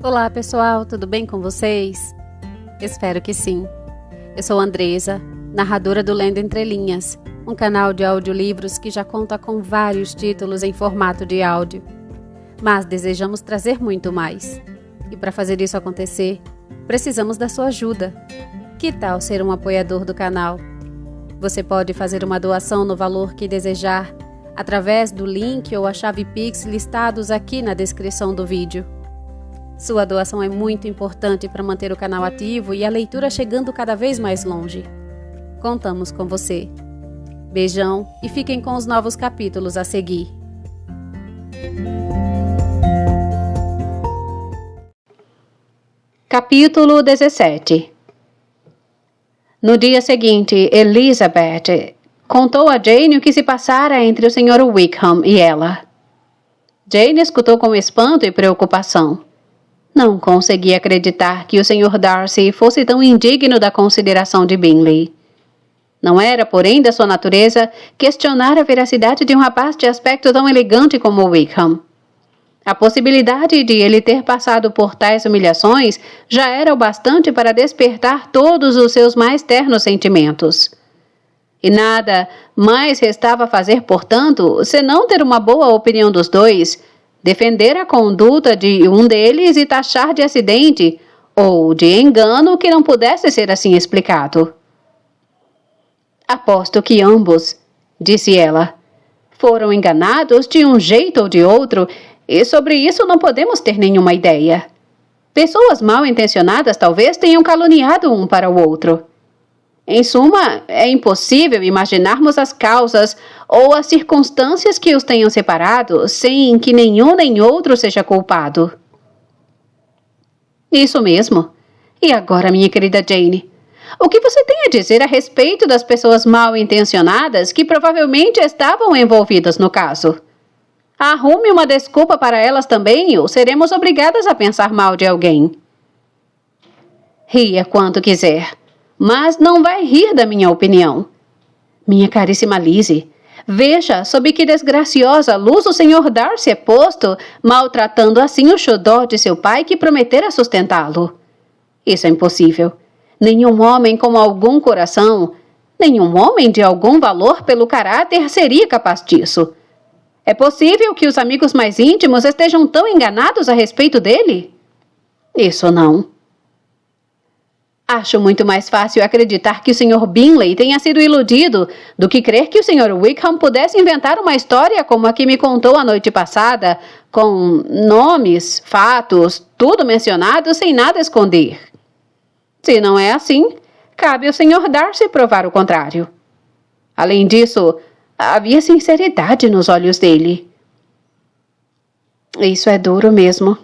Olá pessoal, tudo bem com vocês? Espero que sim. Eu sou Andresa, narradora do Lendo Entre Linhas, um canal de audiolivros que já conta com vários títulos em formato de áudio. Mas desejamos trazer muito mais. E para fazer isso acontecer, precisamos da sua ajuda. Que tal ser um apoiador do canal? Você pode fazer uma doação no valor que desejar, através do link ou a chave Pix listados aqui na descrição do vídeo. Sua doação é muito importante para manter o canal ativo e a leitura chegando cada vez mais longe. Contamos com você. Beijão e fiquem com os novos capítulos a seguir. Capítulo 17. No dia seguinte, Elizabeth contou a Jane o que se passara entre o Sr. Wickham e ela. Jane escutou com espanto e preocupação. Não conseguia acreditar que o Sr. Darcy fosse tão indigno da consideração de Bingley. Não era, porém, da sua natureza questionar a veracidade de um rapaz de aspecto tão elegante como o Wickham. A possibilidade de ele ter passado por tais humilhações já era o bastante para despertar todos os seus mais ternos sentimentos. E nada mais restava fazer, portanto, senão ter uma boa opinião dos dois, defender a conduta de um deles e taxar de acidente ou de engano que não pudesse ser assim explicado. Aposto que ambos, disse ela, foram enganados de um jeito ou de outro, e sobre isso não podemos ter nenhuma ideia. Pessoas mal intencionadas talvez tenham caluniado um para o outro. Em suma, é impossível imaginarmos as causas ou as circunstâncias que os tenham separado sem que nenhum nem outro seja culpado. Isso mesmo. E agora, minha querida Jane, o que você tem a dizer a respeito das pessoas mal intencionadas que provavelmente estavam envolvidas no caso? Arrume uma desculpa para elas também ou seremos obrigadas a pensar mal de alguém. Ria quanto quiser. Mas não vai rir da minha opinião. Minha caríssima Lizzie, veja sob que desgraciosa luz o Sr. Darcy é posto, maltratando assim o xodó de seu pai que prometera sustentá-lo. Isso é impossível. Nenhum homem com algum coração, nenhum homem de algum valor pelo caráter seria capaz disso. É possível que os amigos mais íntimos estejam tão enganados a respeito dele? Isso não. Acho muito mais fácil acreditar que o Sr. Bingley tenha sido iludido do que crer que o Sr. Wickham pudesse inventar uma história como a que me contou a noite passada, com nomes, fatos, tudo mencionado sem nada esconder. Se não é assim, cabe ao Sr. Darcy provar o contrário. Além disso, havia sinceridade nos olhos dele. Isso é duro mesmo.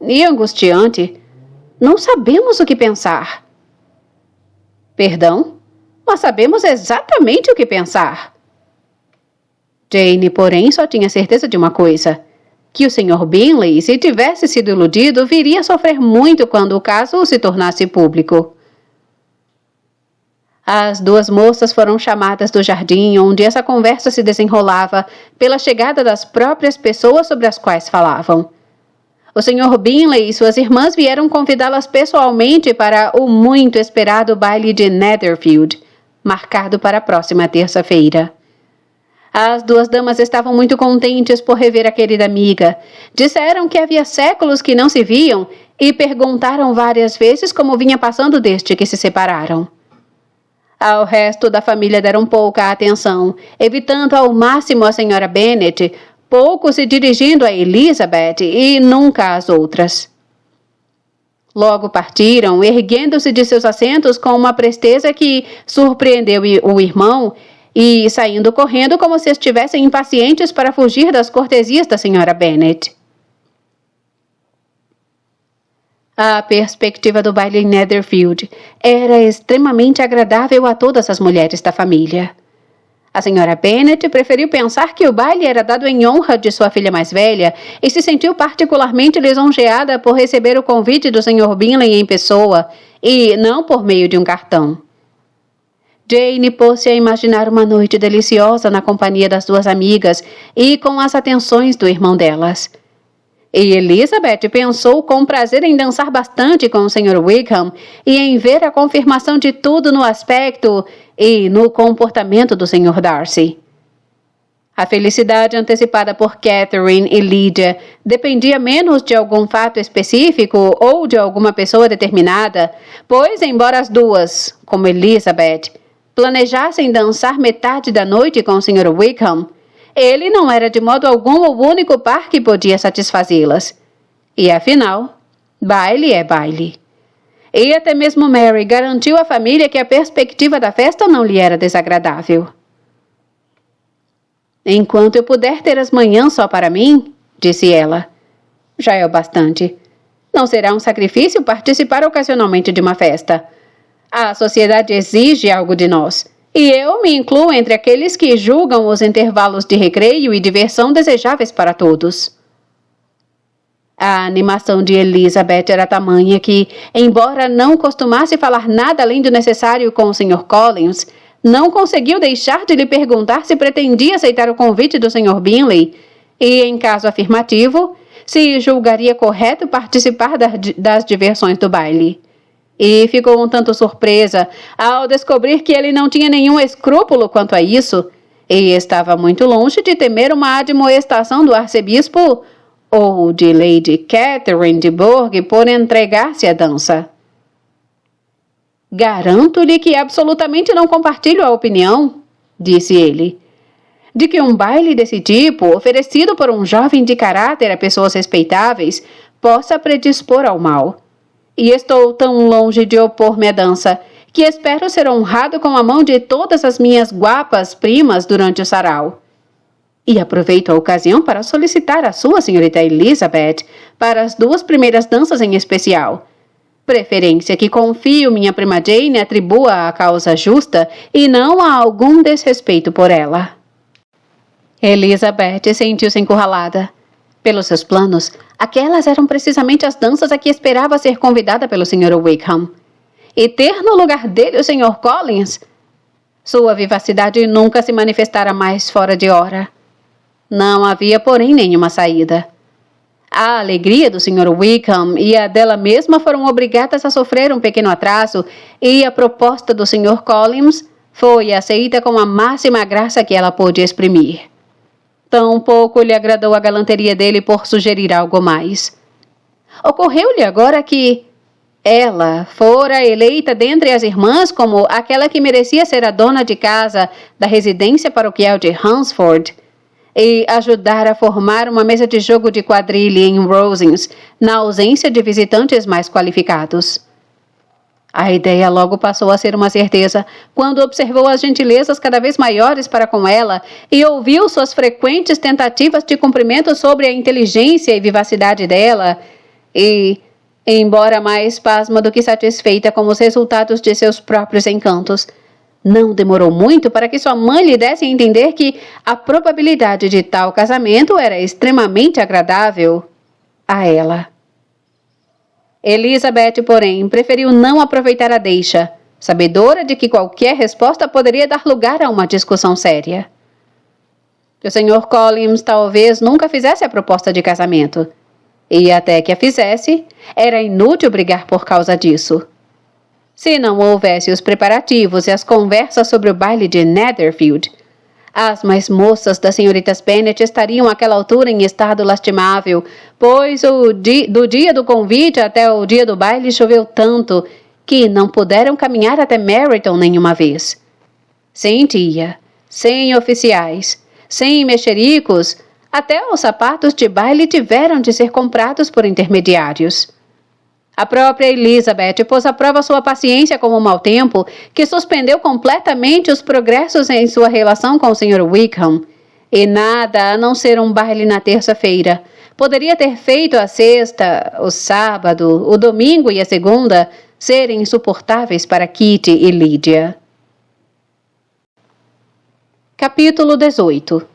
E angustiante. Não sabemos o que pensar. Perdão? Mas sabemos exatamente o que pensar. Jane, porém, só tinha certeza de uma coisa. Que o Sr. Bingley, se tivesse sido iludido, viria a sofrer muito quando o caso se tornasse público. As duas moças foram chamadas do jardim onde essa conversa se desenrolava pela chegada das próprias pessoas sobre as quais falavam. O Sr. Bingley e suas irmãs vieram convidá-las pessoalmente para o muito esperado baile de Netherfield, marcado para a próxima terça-feira. As duas damas estavam muito contentes por rever a querida amiga. Disseram que havia séculos que não se viam e perguntaram várias vezes como vinha passando desde que se separaram. Ao resto da família deram pouca atenção, evitando ao máximo a Sra. Bennet, pouco se dirigindo a Elizabeth e nunca às outras. Logo partiram, erguendo-se de seus assentos com uma presteza que surpreendeu o irmão e saindo correndo como se estivessem impacientes para fugir das cortesias da Sra. Bennet. A perspectiva do baile em Netherfield era extremamente agradável a todas as mulheres da família. A Sra. Bennet preferiu pensar que o baile era dado em honra de sua filha mais velha e se sentiu particularmente lisonjeada por receber o convite do Sr. Bingley em pessoa e não por meio de um cartão. Jane pôs-se a imaginar uma noite deliciosa na companhia das duas amigas e com as atenções do irmão delas. E Elizabeth pensou com prazer em dançar bastante com o Sr. Wickham e em ver a confirmação de tudo no aspecto e no comportamento do Sr. Darcy. A felicidade antecipada por Catherine e Lydia dependia menos de algum fato específico ou de alguma pessoa determinada, pois, embora as duas, como Elizabeth, planejassem dançar metade da noite com o Sr. Wickham, ele não era de modo algum o único par que podia satisfazê-las. E, afinal, baile é baile. E até mesmo Mary garantiu à família que a perspectiva da festa não lhe era desagradável. Enquanto eu puder ter as manhãs só para mim, disse ela, já é o bastante. Não será um sacrifício participar ocasionalmente de uma festa. A sociedade exige algo de nós, e eu me incluo entre aqueles que julgam os intervalos de recreio e diversão desejáveis para todos. A animação de Elizabeth era tamanha que, embora não costumasse falar nada além do necessário com o Sr. Collins, não conseguiu deixar de lhe perguntar se pretendia aceitar o convite do Sr. Bingley e, em caso afirmativo, se julgaria correto participar das diversões do baile. E ficou um tanto surpresa ao descobrir que ele não tinha nenhum escrúpulo quanto a isso e estava muito longe de temer uma admoestação do arcebispo ou de Lady Catherine de Bourgh por entregar-se à dança. Garanto-lhe que absolutamente não compartilho a opinião, disse ele, de que um baile desse tipo, oferecido por um jovem de caráter a pessoas respeitáveis, possa predispor ao mal. E estou tão longe de opor-me à dança, que espero ser honrado com a mão de todas as minhas guapas primas durante o sarau. E aproveito a ocasião para solicitar a sua senhorita Elizabeth para as 2 primeiras danças em especial. Preferência que confio minha prima Jane atribua à causa justa e não a algum desrespeito por ela. Elizabeth sentiu-se encurralada. Pelos seus planos, aquelas eram precisamente as danças a que esperava ser convidada pelo Sr. Wickham. E ter no lugar dele o Sr. Collins? Sua vivacidade nunca se manifestara mais fora de hora. Não havia, porém, nenhuma saída. A alegria do Sr. Wickham e a dela mesma foram obrigadas a sofrer um pequeno atraso e a proposta do Sr. Collins foi aceita com a máxima graça que ela pôde exprimir. Tampouco lhe agradou a galanteria dele por sugerir algo mais. Ocorreu-lhe agora que ela fora eleita dentre as irmãs como aquela que merecia ser a dona de casa da residência paroquial de Hunsford e ajudar a formar uma mesa de jogo de quadrilha em Rosings, na ausência de visitantes mais qualificados. A ideia logo passou a ser uma certeza, quando observou as gentilezas cada vez maiores para com ela e ouviu suas frequentes tentativas de cumprimento sobre a inteligência e vivacidade dela, e, embora mais pasma do que satisfeita com os resultados de seus próprios encantos, não demorou muito para que sua mãe lhe desse a entender que a probabilidade de tal casamento era extremamente agradável a ela. Elizabeth, porém, preferiu não aproveitar a deixa, sabedora de que qualquer resposta poderia dar lugar a uma discussão séria. O Sr. Collins talvez nunca fizesse a proposta de casamento, e até que a fizesse, era inútil brigar por causa disso. Se não houvesse os preparativos e as conversas sobre o baile de Netherfield, as mais moças das senhoritas Bennet estariam àquela altura em estado lastimável, pois do dia do convite até o dia do baile choveu tanto que não puderam caminhar até Meryton nenhuma vez. Sem tia, sem oficiais, sem mexericos, até os sapatos de baile tiveram de ser comprados por intermediários. A própria Elizabeth pôs à prova sua paciência com o mau tempo, que suspendeu completamente os progressos em sua relação com o Sr. Wickham, e nada, a não ser um baile na terça-feira, poderia ter feito a sexta, o sábado, o domingo e a segunda serem insuportáveis para Kitty e Lydia. Capítulo 18.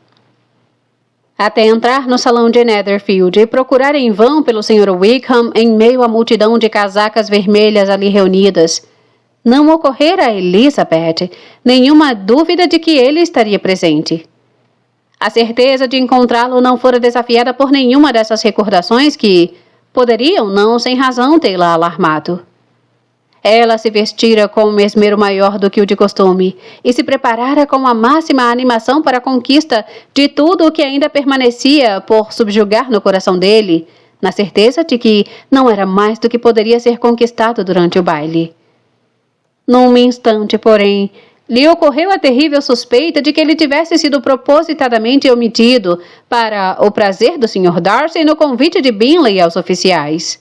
Até entrar no salão de Netherfield e procurar em vão pelo Sr. Wickham em meio à multidão de casacas vermelhas ali reunidas, não ocorrera a Elizabeth nenhuma dúvida de que ele estaria presente. A certeza de encontrá-lo não fora desafiada por nenhuma dessas recordações que poderiam, não sem razão, tê-la alarmado. Ela se vestira com um esmero maior do que o de costume e se preparara com a máxima animação para a conquista de tudo o que ainda permanecia por subjugar no coração dele, na certeza de que não era mais do que poderia ser conquistado durante o baile. Num instante, porém, lhe ocorreu a terrível suspeita de que ele tivesse sido propositadamente omitido para o prazer do Sr. Darcy no convite de Bingley aos oficiais.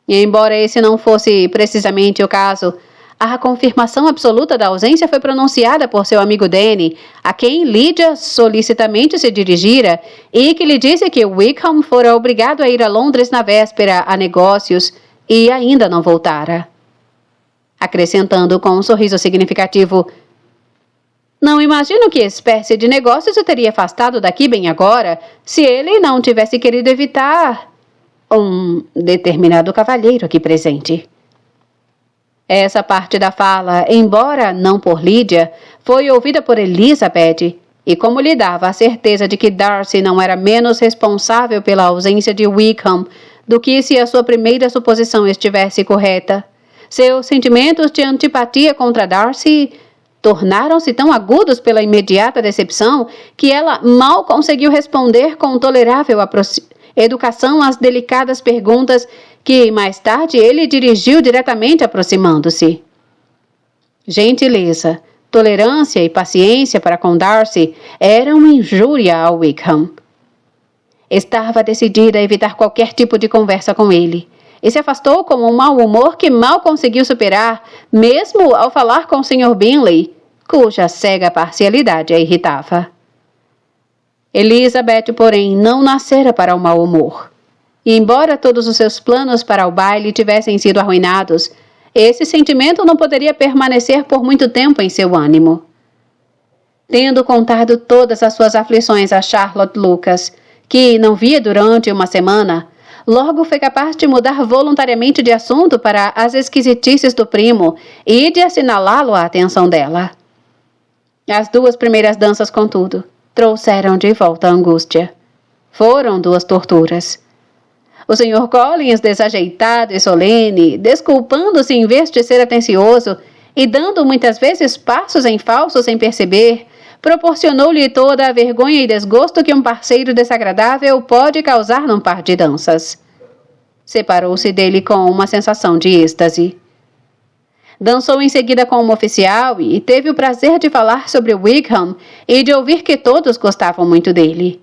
E embora esse não fosse precisamente o caso, a confirmação absoluta da ausência foi pronunciada por seu amigo Danny, a quem Lydia solicitamente se dirigira e que lhe disse que Wickham fora obrigado a ir a Londres na véspera a negócios e ainda não voltara. Acrescentando com um sorriso significativo: "Não imagino que espécie de negócios eu teria afastado daqui bem agora, se ele não tivesse querido evitar um determinado cavalheiro aqui presente." Essa parte da fala, embora não por Lydia, foi ouvida por Elizabeth, e como lhe dava a certeza de que Darcy não era menos responsável pela ausência de Wickham do que se a sua primeira suposição estivesse correta, seus sentimentos de antipatia contra Darcy tornaram-se tão agudos pela imediata decepção que ela mal conseguiu responder com tolerável educação às delicadas perguntas que, mais tarde, ele dirigiu diretamente aproximando-se. Gentileza, tolerância e paciência para com Darcy eram injúria ao Wickham. Estava decidida a evitar qualquer tipo de conversa com ele, e se afastou com um mau humor que mal conseguiu superar, mesmo ao falar com o Sr. Bingley, cuja cega parcialidade a irritava. Elizabeth, porém, não nascera para o mau humor. E embora todos os seus planos para o baile tivessem sido arruinados, esse sentimento não poderia permanecer por muito tempo em seu ânimo. Tendo contado todas as suas aflições a Charlotte Lucas, que não via durante uma semana, logo foi capaz de mudar voluntariamente de assunto para as esquisitices do primo e de assinalá-lo à atenção dela. As 2 primeiras danças, contudo, trouxeram de volta a angústia. Foram 2 torturas. O Sr. Collins, desajeitado e solene, desculpando-se em vez de ser atencioso e dando muitas vezes passos em falso sem perceber, proporcionou-lhe toda a vergonha e desgosto que um parceiro desagradável pode causar num par de danças. Separou-se dele com uma sensação de êxtase. Dançou em seguida com um oficial e teve o prazer de falar sobre Wickham e de ouvir que todos gostavam muito dele.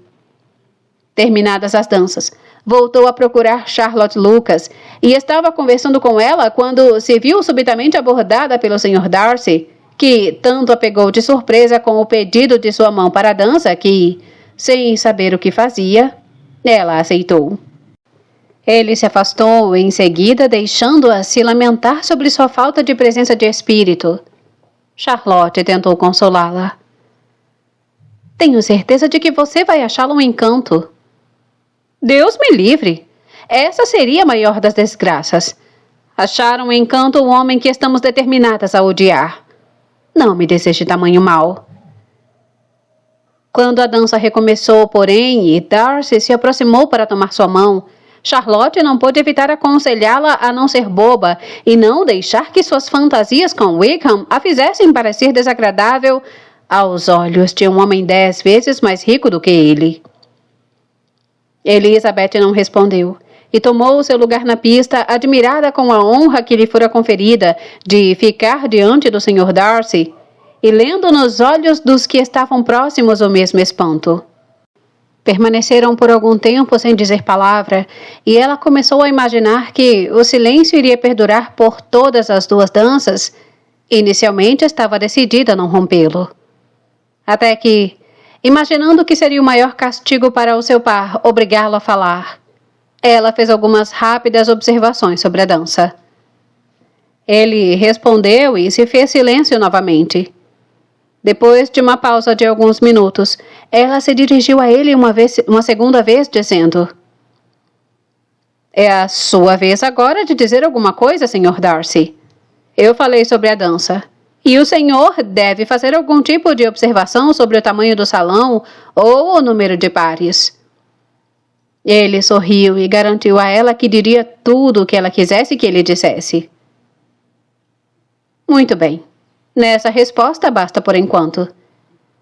Terminadas as danças, voltou a procurar Charlotte Lucas e estava conversando com ela quando se viu subitamente abordada pelo Sr. Darcy, que tanto a pegou de surpresa com o pedido de sua mão para a dança que, sem saber o que fazia, ela aceitou. Ele se afastou em seguida, deixando-a se lamentar sobre sua falta de presença de espírito. Charlotte tentou consolá-la. "Tenho certeza de que você vai achá-lo um encanto." "Deus me livre! Essa seria a maior das desgraças. Achar um encanto o homem que estamos determinadas a odiar. Não me deseje tamanho mal." Quando a dança recomeçou, porém, e Darcy se aproximou para tomar sua mão, Charlotte não pôde evitar aconselhá-la a não ser boba e não deixar que suas fantasias com Wickham a fizessem parecer desagradável aos olhos de um homem 10 vezes mais rico do que ele. Elizabeth não respondeu e tomou seu lugar na pista, admirada com a honra que lhe fora conferida de ficar diante do Sr. Darcy e lendo nos olhos dos que estavam próximos o mesmo espanto. Permaneceram por algum tempo sem dizer palavra, e ela começou a imaginar que o silêncio iria perdurar por todas as 2 danças. Inicialmente estava decidida a não rompê-lo. Até que, imaginando que seria o maior castigo para o seu par obrigá-lo a falar, ela fez algumas rápidas observações sobre a dança. Ele respondeu e se fez silêncio novamente. Depois de uma pausa de alguns minutos, ela se dirigiu a ele uma segunda vez, dizendo: "É a sua vez agora de dizer alguma coisa, Sr. Darcy. Eu falei sobre a dança. E o senhor deve fazer algum tipo de observação sobre o tamanho do salão ou o número de pares. Ele sorriu e garantiu a ela que diria tudo o que ela quisesse que ele dissesse. Muito bem. Nessa resposta basta por enquanto.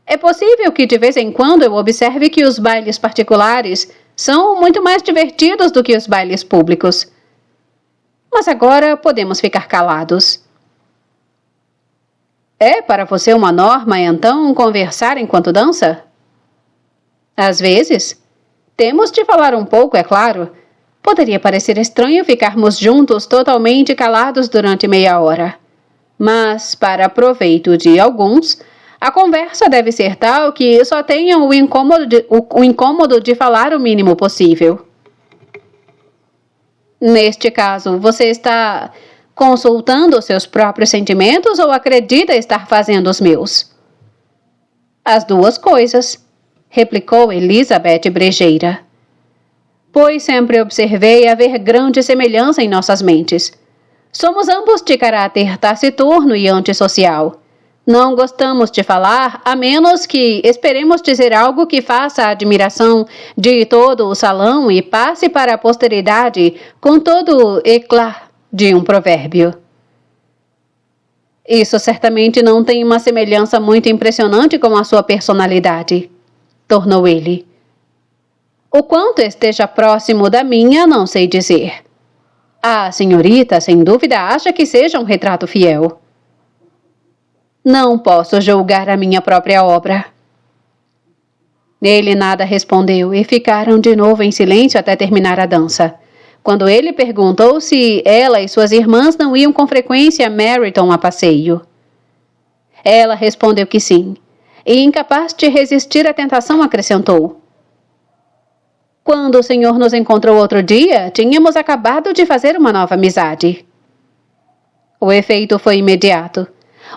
É possível que de vez em quando eu observe que os bailes particulares são muito mais divertidos do que os bailes públicos. Mas agora podemos ficar calados. É para você uma norma, então, conversar enquanto dança? Às vezes. Temos de falar um pouco, é claro. Poderia parecer estranho ficarmos juntos totalmente calados durante meia hora. Mas, para proveito de alguns, a conversa deve ser tal que só tenham o incômodo de falar o mínimo possível. Neste caso, você está consultando os seus próprios sentimentos ou acredita estar fazendo os meus? As duas coisas, replicou Elizabeth brejeira. Pois sempre observei haver grande semelhança em nossas mentes. Somos ambos de caráter taciturno e antissocial. Não gostamos de falar, a menos que esperemos dizer algo que faça a admiração de todo o salão e passe para a posteridade com todo o éclat de um provérbio. Isso certamente não tem uma semelhança muito impressionante com a sua personalidade, tornou ele. O quanto esteja próximo da minha, não sei dizer. A senhorita, sem dúvida, acha que seja um retrato fiel. Não posso julgar a minha própria obra. Ele nada respondeu e ficaram de novo em silêncio até terminar a dança. Quando ele perguntou se ela e suas irmãs não iam com frequência a Meryton a passeio. Ela respondeu que sim, e incapaz de resistir à tentação acrescentou. Quando o senhor nos encontrou outro dia, tínhamos acabado de fazer uma nova amizade. O efeito foi imediato.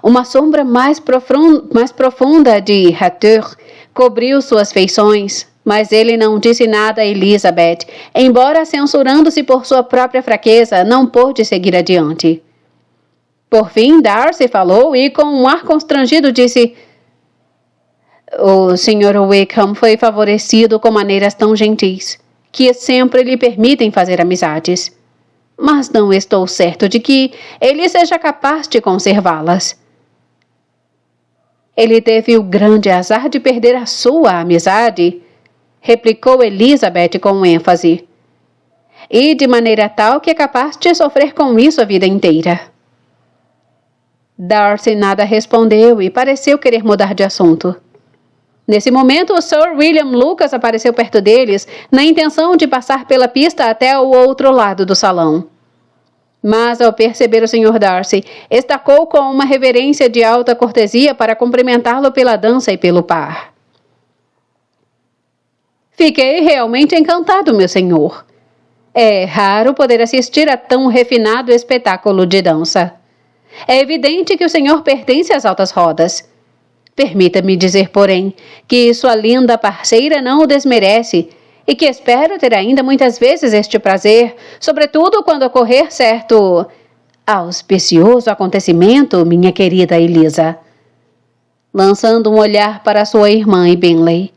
Uma sombra mais profunda de hauteur cobriu suas feições, mas ele não disse nada a Elizabeth, embora censurando-se por sua própria fraqueza, não pôde seguir adiante. Por fim, Darcy falou e, com um ar constrangido, disse: O Sr. Wickham foi favorecido com maneiras tão gentis, que sempre lhe permitem fazer amizades. Mas não estou certo de que ele seja capaz de conservá-las. Ele teve o grande azar de perder a sua amizade, replicou Elizabeth com ênfase, e de maneira tal que é capaz de sofrer com isso a vida inteira. Darcy nada respondeu e pareceu querer mudar de assunto. Nesse momento, o Sir William Lucas apareceu perto deles, na intenção de passar pela pista até o outro lado do salão. Mas, ao perceber o Sr. Darcy, estacou com uma reverência de alta cortesia para cumprimentá-lo pela dança e pelo par. Fiquei realmente encantado, meu senhor. É raro poder assistir a tão refinado espetáculo de dança. É evidente que o senhor pertence às altas rodas. Permita-me dizer, porém, que sua linda parceira não o desmerece e que espero ter ainda muitas vezes este prazer, sobretudo quando ocorrer certo auspicioso acontecimento, minha querida Elisa. Lançando um olhar para sua irmã e Bingley.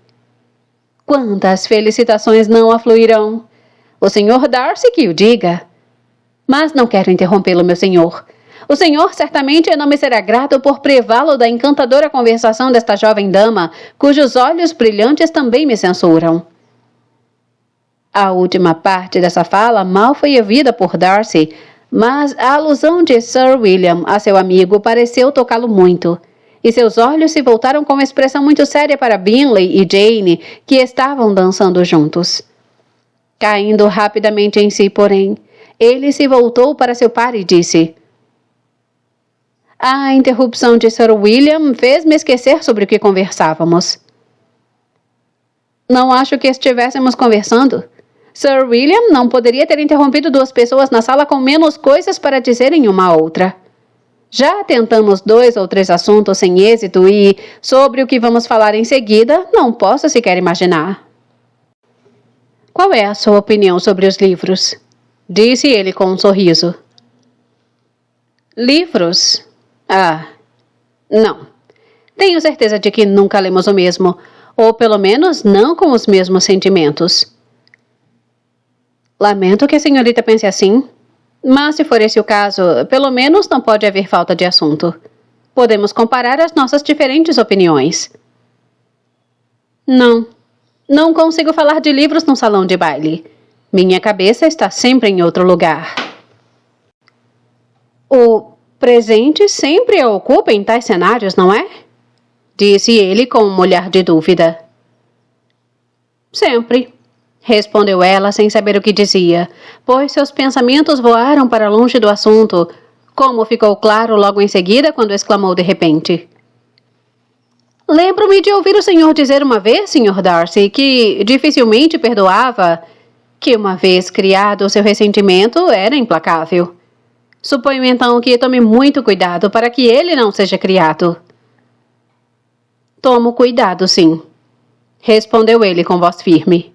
Quantas felicitações não afluirão! O Sr. Darcy que o diga. Mas não quero interrompê-lo, meu senhor. O senhor certamente não me será grato por privá-lo da encantadora conversação desta jovem dama, cujos olhos brilhantes também me censuram. A última parte dessa fala mal foi ouvida por Darcy, mas a alusão de Sir William a seu amigo pareceu tocá-lo muito, e seus olhos se voltaram com uma expressão muito séria para Bingley e Jane, que estavam dançando juntos. Caindo rapidamente em si, porém, ele se voltou para seu par e disse: A interrupção de Sir William fez-me esquecer sobre o que conversávamos. Não acho que estivéssemos conversando. Sir William não poderia ter interrompido duas pessoas na sala com menos coisas para dizerem uma à outra. Já tentamos 2 ou 3 assuntos sem êxito e, sobre o que vamos falar em seguida, não posso sequer imaginar. Qual é a sua opinião sobre os livros? Disse ele com um sorriso. Livros? Ah, Não. Tenho certeza de que nunca lemos o mesmo, ou pelo menos não com os mesmos sentimentos. Lamento que a senhorita pense assim, mas se for esse o caso, pelo menos não pode haver falta de assunto. Podemos comparar as nossas diferentes opiniões. Não consigo falar de livros num salão de baile. Minha cabeça está sempre em outro lugar. O presente sempre a ocupa em tais cenários, não é? Disse ele com um olhar de dúvida. Sempre, respondeu ela sem saber o que dizia, pois seus pensamentos voaram para longe do assunto, como ficou claro logo em seguida quando exclamou de repente. Lembro-me de ouvir o senhor dizer uma vez, Sr. Darcy, que dificilmente perdoava, que uma vez criado o seu ressentimento era implacável. Suponho então que tome muito cuidado para que ele não seja criado. Tomo cuidado, sim, respondeu ele com voz firme.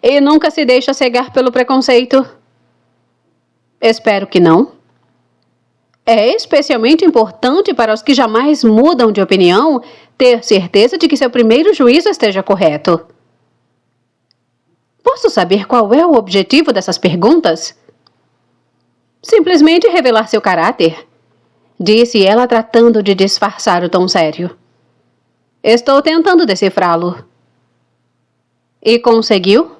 E nunca se deixa cegar pelo preconceito? Espero que não. É especialmente importante para os que jamais mudam de opinião ter certeza de que seu primeiro juízo esteja correto. Posso saber qual é o objetivo dessas perguntas? Simplesmente revelar seu caráter, disse ela tratando de disfarçar o tom sério. Estou tentando decifrá-lo. E conseguiu?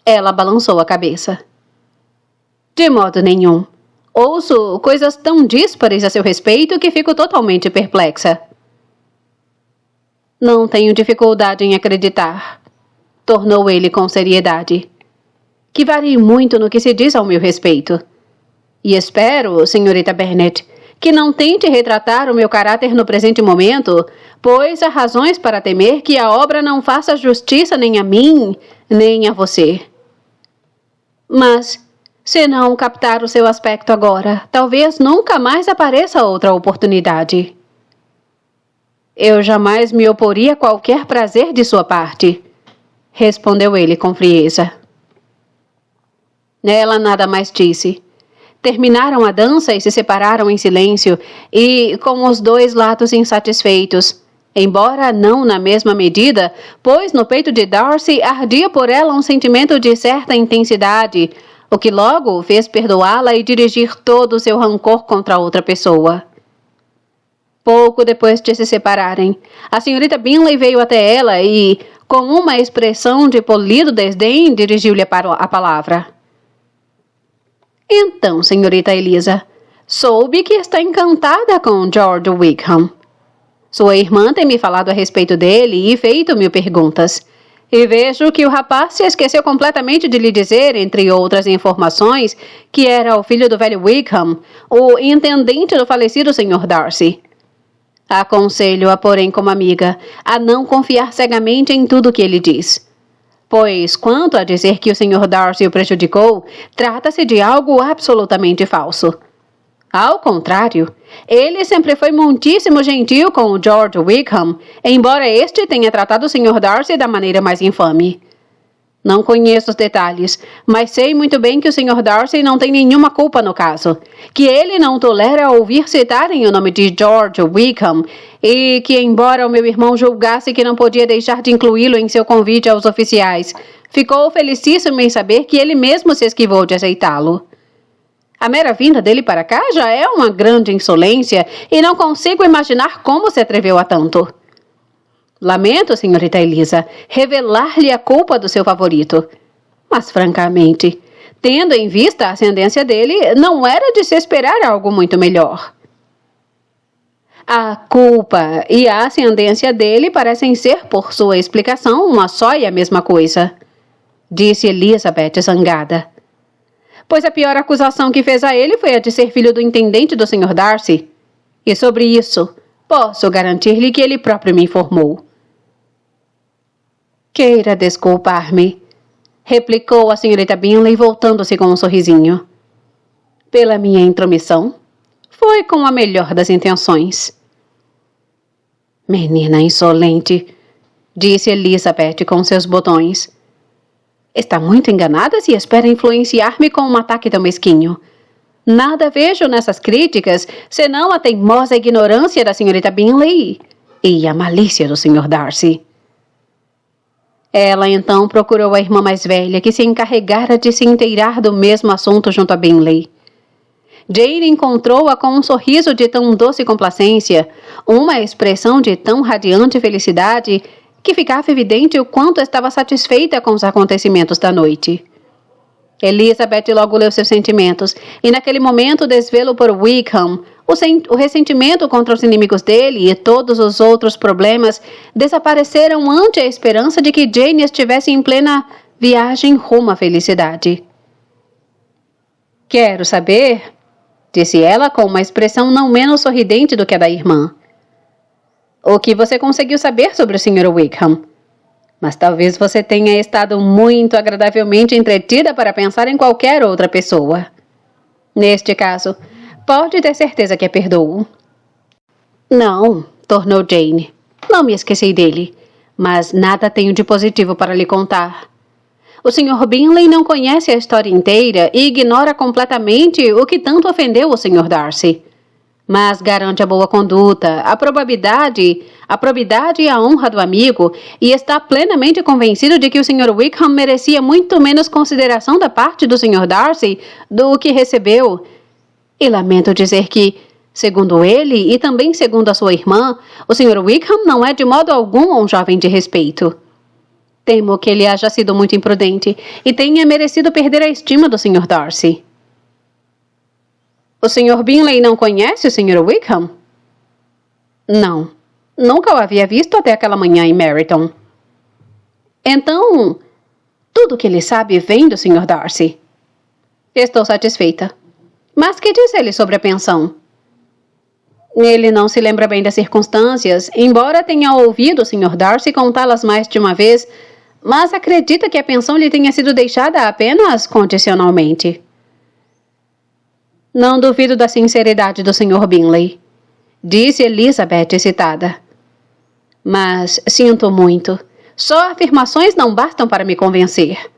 Ela balançou a cabeça. De modo nenhum. Ouço coisas tão díspares a seu respeito que fico totalmente perplexa. Não tenho dificuldade em acreditar, tornou ele com seriedade, que varie muito no que se diz ao meu respeito. E espero, senhorita Bennet, que não tente retratar o meu caráter no presente momento, pois há razões para temer que a obra não faça justiça nem a mim, nem a você. Mas, se não captar o seu aspecto agora, talvez nunca mais apareça outra oportunidade. Eu jamais me oporia a qualquer prazer de sua parte, respondeu ele com frieza. Ela nada mais disse. Terminaram a dança e se separaram em silêncio, e com os dois lados insatisfeitos, embora não na mesma medida, pois no peito de Darcy ardia por ela um sentimento de certa intensidade, o que logo o fez perdoá-la e dirigir todo o seu rancor contra outra pessoa. Pouco depois de se separarem, a senhorita Bingley veio até ela e, com uma expressão de polido desdém, dirigiu-lhe a palavra. Então, senhorita Eliza, soube que está encantada com George Wickham. Sua irmã tem me falado a respeito dele e feito mil perguntas. E vejo que o rapaz se esqueceu completamente de lhe dizer, entre outras informações, que era o filho do velho Wickham, o intendente do falecido Sr. Darcy. Aconselho-a, porém, como amiga, a não confiar cegamente em tudo que ele diz. Pois, quanto a dizer que o Sr. Darcy o prejudicou, trata-se de algo absolutamente falso. Ao contrário, ele sempre foi muitíssimo gentil com o George Wickham, embora este tenha tratado o Sr. Darcy da maneira mais infame. Não conheço os detalhes, mas sei muito bem que o Sr. Darcy não tem nenhuma culpa no caso, que ele não tolera ouvir citarem o nome de George Wickham e que, embora o meu irmão julgasse que não podia deixar de incluí-lo em seu convite aos oficiais, ficou felicíssimo em saber que ele mesmo se esquivou de aceitá-lo. A mera vinda dele para cá já é uma grande insolência e não consigo imaginar como se atreveu a tanto. Lamento, senhorita Eliza, revelar-lhe a culpa do seu favorito. Mas, francamente, tendo em vista a ascendência dele, não era de se esperar algo muito melhor. A culpa e a ascendência dele parecem ser, por sua explicação, uma só e a mesma coisa, disse Elizabeth zangada. Pois a pior acusação que fez a ele foi a de ser filho do intendente do Sr. Darcy. E sobre isso, posso garantir-lhe que ele próprio me informou. Queira desculpar-me, replicou a senhorita Bingley voltando-se com um sorrisinho. Pela minha intromissão, foi com a melhor das intenções. Menina insolente, disse Elizabeth com seus botões. Está muito enganada se espera influenciar-me com um ataque tão mesquinho. Nada vejo nessas críticas, senão a teimosa ignorância da senhorita Bingley e a malícia do Sr. Darcy. Ela então procurou a irmã mais velha, que se encarregara de se inteirar do mesmo assunto junto a Bingley. Jane encontrou-a com um sorriso de tão doce complacência, uma expressão de tão radiante felicidade, que ficava evidente o quanto estava satisfeita com os acontecimentos da noite. Elizabeth logo leu seus sentimentos, e naquele momento o desvelo por Wickham, o ressentimento contra os inimigos dele e todos os outros problemas desapareceram ante a esperança de que Jane estivesse em plena viagem rumo à felicidade. "Quero saber", disse ela com uma expressão não menos sorridente do que a da irmã, "o que você conseguiu saber sobre o Sr. Wickham? Mas talvez você tenha estado muito agradavelmente entretida para pensar em qualquer outra pessoa. Neste caso, pode ter certeza que a perdoo." "Não", tornou Jane, "não me esqueci dele, mas nada tenho de positivo para lhe contar. O Sr. Bingley não conhece a história inteira e ignora completamente o que tanto ofendeu o Sr. Darcy. Mas garante a boa conduta, a probidade e a honra do amigo, e está plenamente convencido de que o Sr. Wickham merecia muito menos consideração da parte do Sr. Darcy do que recebeu. E lamento dizer que, segundo ele e também segundo a sua irmã, o Sr. Wickham não é de modo algum um jovem de respeito. Temo que ele haja sido muito imprudente e tenha merecido perder a estima do Sr. Darcy." "O Sr. Bingley não conhece o Sr. Wickham?" "Não. Nunca o havia visto até aquela manhã em Meryton." "Então, tudo o que ele sabe vem do Sr. Darcy." "Estou satisfeita. Mas que diz ele sobre a pensão?" "Ele não se lembra bem das circunstâncias, embora tenha ouvido o Sr. Darcy contá-las mais de uma vez, mas acredita que a pensão lhe tenha sido deixada apenas condicionalmente." "Não duvido da sinceridade do Sr. Bingley", disse Elizabeth excitada. "Mas sinto muito. Só afirmações não bastam para me convencer.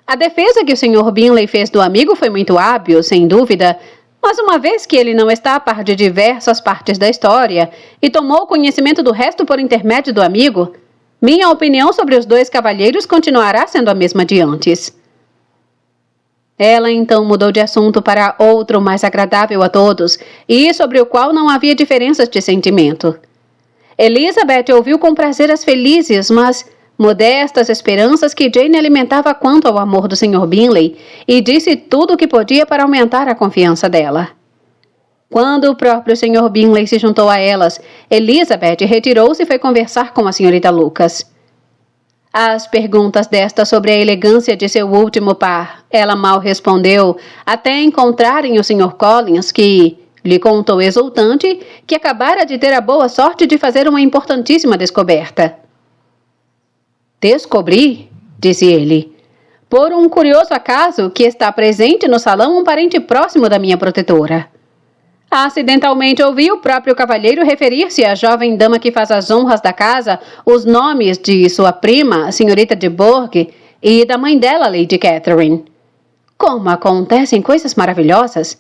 A defesa que o Sr. Bingley fez do amigo foi muito hábil, sem dúvida, mas uma vez que ele não está a par de diversas partes da história e tomou conhecimento do resto por intermédio do amigo, minha opinião sobre os dois cavalheiros continuará sendo a mesma de antes." Ela então mudou de assunto para outro mais agradável a todos e sobre o qual não havia diferenças de sentimento. Elizabeth ouviu com prazer as felizes, mas modestas esperanças que Jane alimentava quanto ao amor do Sr. Bingley e disse tudo o que podia para aumentar a confiança dela. Quando o próprio Sr. Bingley se juntou a elas, Elizabeth retirou-se e foi conversar com a senhorita Lucas. Às perguntas desta sobre a elegância de seu último par, ela mal respondeu, até encontrarem o Sr. Collins, que lhe contou exultante que acabara de ter a boa sorte de fazer uma importantíssima descoberta. "Descobri", disse ele, "por um curioso acaso que está presente no salão um parente próximo da minha protetora. Acidentalmente ouvi o próprio cavalheiro referir-se à jovem dama que faz as honras da casa, os nomes de sua prima, a senhorita de Bourgh, e da mãe dela, Lady Catherine. Como acontecem coisas maravilhosas!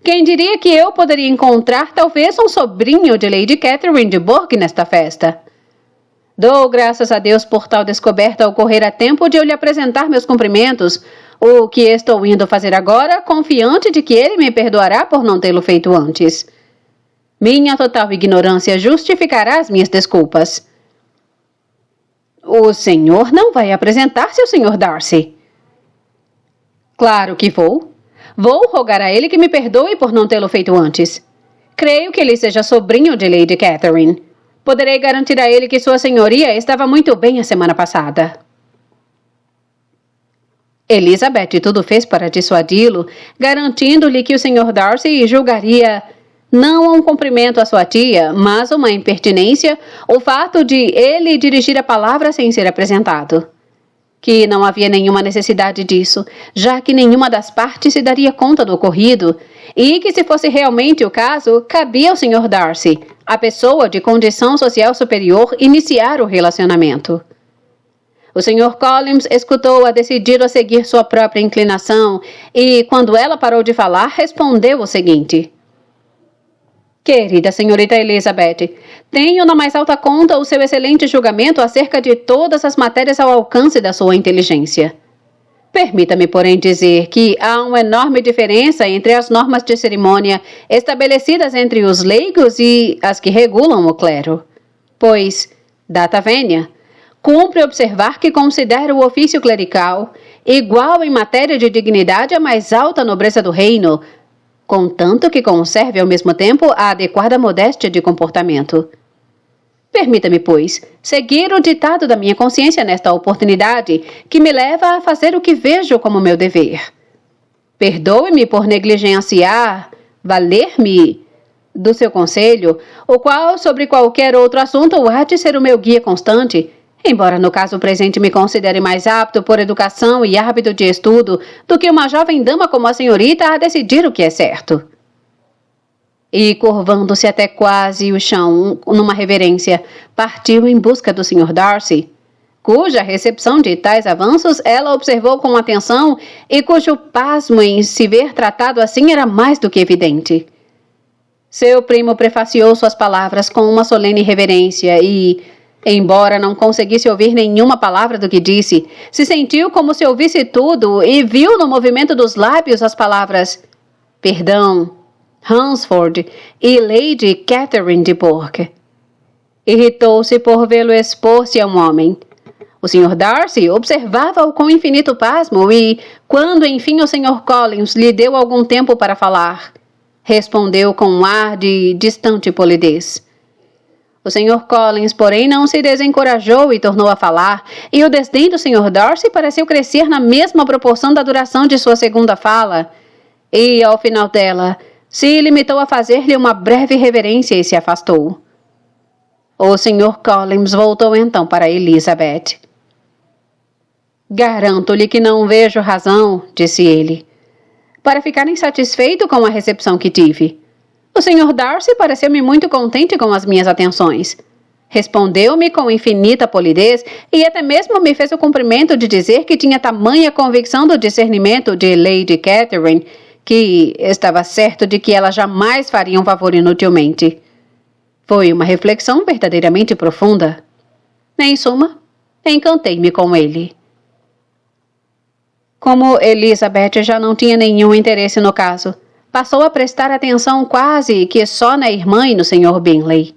Quem diria que eu poderia encontrar talvez um sobrinho de Lady Catherine de Bourgh nesta festa? Dou graças a Deus por tal descoberta ocorrer a tempo de eu lhe apresentar meus cumprimentos, o que estou indo fazer agora, confiante de que ele me perdoará por não tê-lo feito antes. Minha total ignorância justificará as minhas desculpas." "O senhor não vai apresentar-se ao Sr. Darcy?" "Claro que vou. Vou rogar a ele que me perdoe por não tê-lo feito antes. Creio que ele seja sobrinho de Lady Catherine. Poderei garantir a ele que sua senhoria estava muito bem a semana passada." Elizabeth tudo fez para dissuadi-lo, garantindo-lhe que o Sr. Darcy julgaria não um cumprimento à sua tia, mas uma impertinência, o fato de ele dirigir a palavra sem ser apresentado. Que não havia nenhuma necessidade disso, já que nenhuma das partes se daria conta do ocorrido, e que se fosse realmente o caso, cabia ao Sr. Darcy, a pessoa de condição social superior, iniciar o relacionamento. O Sr. Collins escutou-a decidir a seguir sua própria inclinação e, quando ela parou de falar, respondeu o seguinte: Querida senhorita Elizabeth, tenho na mais alta conta o seu excelente julgamento acerca de todas as matérias ao alcance da sua inteligência. Permita-me, porém, dizer que há uma enorme diferença entre as normas de cerimônia estabelecidas entre os leigos e as que regulam o clero. Pois, data vênia, cumpre observar que considero o ofício clerical igual em matéria de dignidade à mais alta nobreza do reino, contanto que conserve ao mesmo tempo a adequada modéstia de comportamento. Permita-me, pois, seguir o ditado da minha consciência nesta oportunidade, que me leva a fazer o que vejo como meu dever. Perdoe-me por negligenciar, valer-me do seu conselho, o qual, sobre qualquer outro assunto, há de ser o meu guia constante, embora no caso presente me considere mais apto por educação e hábito de estudo do que uma jovem dama como a senhorita a decidir o que é certo. E, curvando-se até quase o chão, numa reverência, partiu em busca do Sr. Darcy, cuja recepção de tais avanços ela observou com atenção e cujo pasmo em se ver tratado assim era mais do que evidente. Seu primo prefaciou suas palavras com uma solene reverência e, embora não conseguisse ouvir nenhuma palavra do que disse, se sentiu como se ouvisse tudo e viu no movimento dos lábios as palavras perdão, Hunsford e Lady Catherine de Bourgh. Irritou-se por vê-lo expor-se a um homem. O Sr. Darcy observava-o com infinito pasmo e, quando enfim o Sr. Collins lhe deu algum tempo para falar, respondeu com um ar de distante polidez. O Sr. Collins, porém, não se desencorajou e tornou a falar, e o desdém do Sr. Darcy pareceu crescer na mesma proporção da duração de sua segunda fala, e, ao final dela, se limitou a fazer-lhe uma breve reverência e se afastou. O Sr. Collins voltou então para Elizabeth. Garanto-lhe que não vejo razão, disse ele, para ficar insatisfeito com a recepção que tive. O Sr. Darcy pareceu-me muito contente com as minhas atenções. Respondeu-me com infinita polidez e até mesmo me fez o cumprimento de dizer que tinha tamanha convicção do discernimento de Lady Catherine que estava certo de que ela jamais faria um favor inutilmente. Foi uma reflexão verdadeiramente profunda. Em suma, encantei-me com ele. Como Elizabeth já não tinha nenhum interesse no caso, passou a prestar atenção quase que só na irmã e no Sr. Bingley.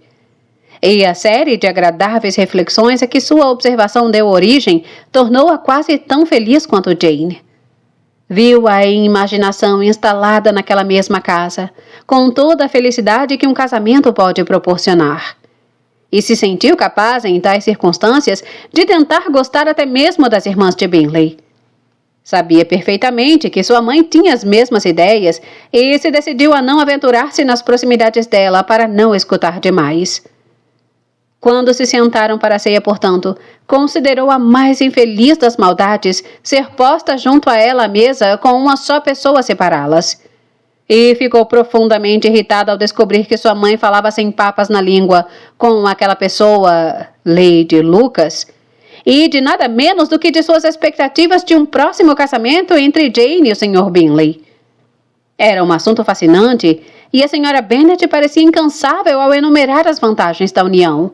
E a série de agradáveis reflexões a que sua observação deu origem tornou-a quase tão feliz quanto Jane. Viu-a em imaginação instalada naquela mesma casa, com toda a felicidade que um casamento pode proporcionar. E se sentiu capaz, em tais circunstâncias, de tentar gostar até mesmo das irmãs de Bingley. Sabia perfeitamente que sua mãe tinha as mesmas ideias e se decidiu a não aventurar-se nas proximidades dela para não escutar demais. Quando se sentaram para a ceia, portanto, considerou a mais infeliz das maldades ser posta junto a ela à mesa com uma só pessoa a separá-las. E ficou profundamente irritada ao descobrir que sua mãe falava sem papas na língua com aquela pessoa, Lady Lucas, e de nada menos do que de suas expectativas de um próximo casamento entre Jane e o Sr. Bingley. Era um assunto fascinante e a Sra. Bennet parecia incansável ao enumerar as vantagens da união.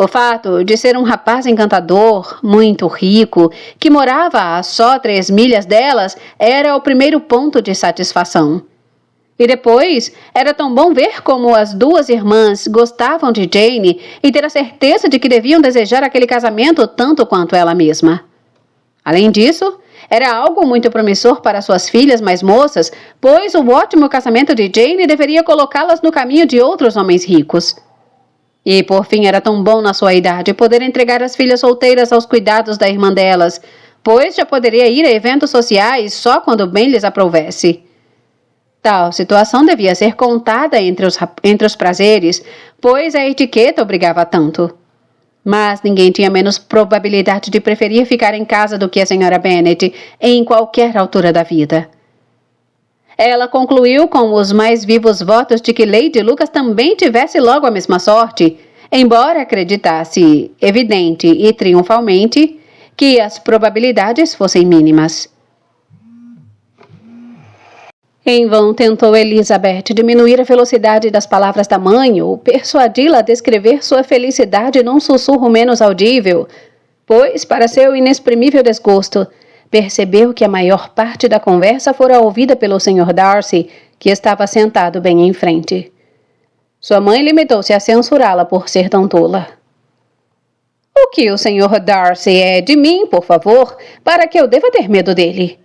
O fato de ser um rapaz encantador, muito rico, que morava a só 3 milhas delas, era o primeiro ponto de satisfação. E depois, era tão bom ver como as 2 irmãs gostavam de Jane e ter a certeza de que deviam desejar aquele casamento tanto quanto ela mesma. Além disso, era algo muito promissor para suas filhas mais moças, pois o ótimo casamento de Jane deveria colocá-las no caminho de outros homens ricos. E, por fim, era tão bom na sua idade poder entregar as filhas solteiras aos cuidados da irmã delas, pois já poderia ir a eventos sociais só quando bem lhes aprovesse. Tal situação devia ser contada entre os prazeres, pois a etiqueta obrigava tanto. Mas ninguém tinha menos probabilidade de preferir ficar em casa do que a Sra. Bennet em qualquer altura da vida. Ela concluiu com os mais vivos votos de que Lady Lucas também tivesse logo a mesma sorte, embora acreditasse, evidente e triunfalmente, que as probabilidades fossem mínimas. Em vão tentou Elizabeth diminuir a velocidade das palavras da mãe ou persuadi-la a descrever sua felicidade num sussurro menos audível, pois, para seu inexprimível desgosto, percebeu que a maior parte da conversa fora ouvida pelo Sr. Darcy, que estava sentado bem em frente. Sua mãe limitou-se a censurá-la por ser tão tola. O que o Sr. Darcy é de mim, por favor, para que eu deva ter medo dele?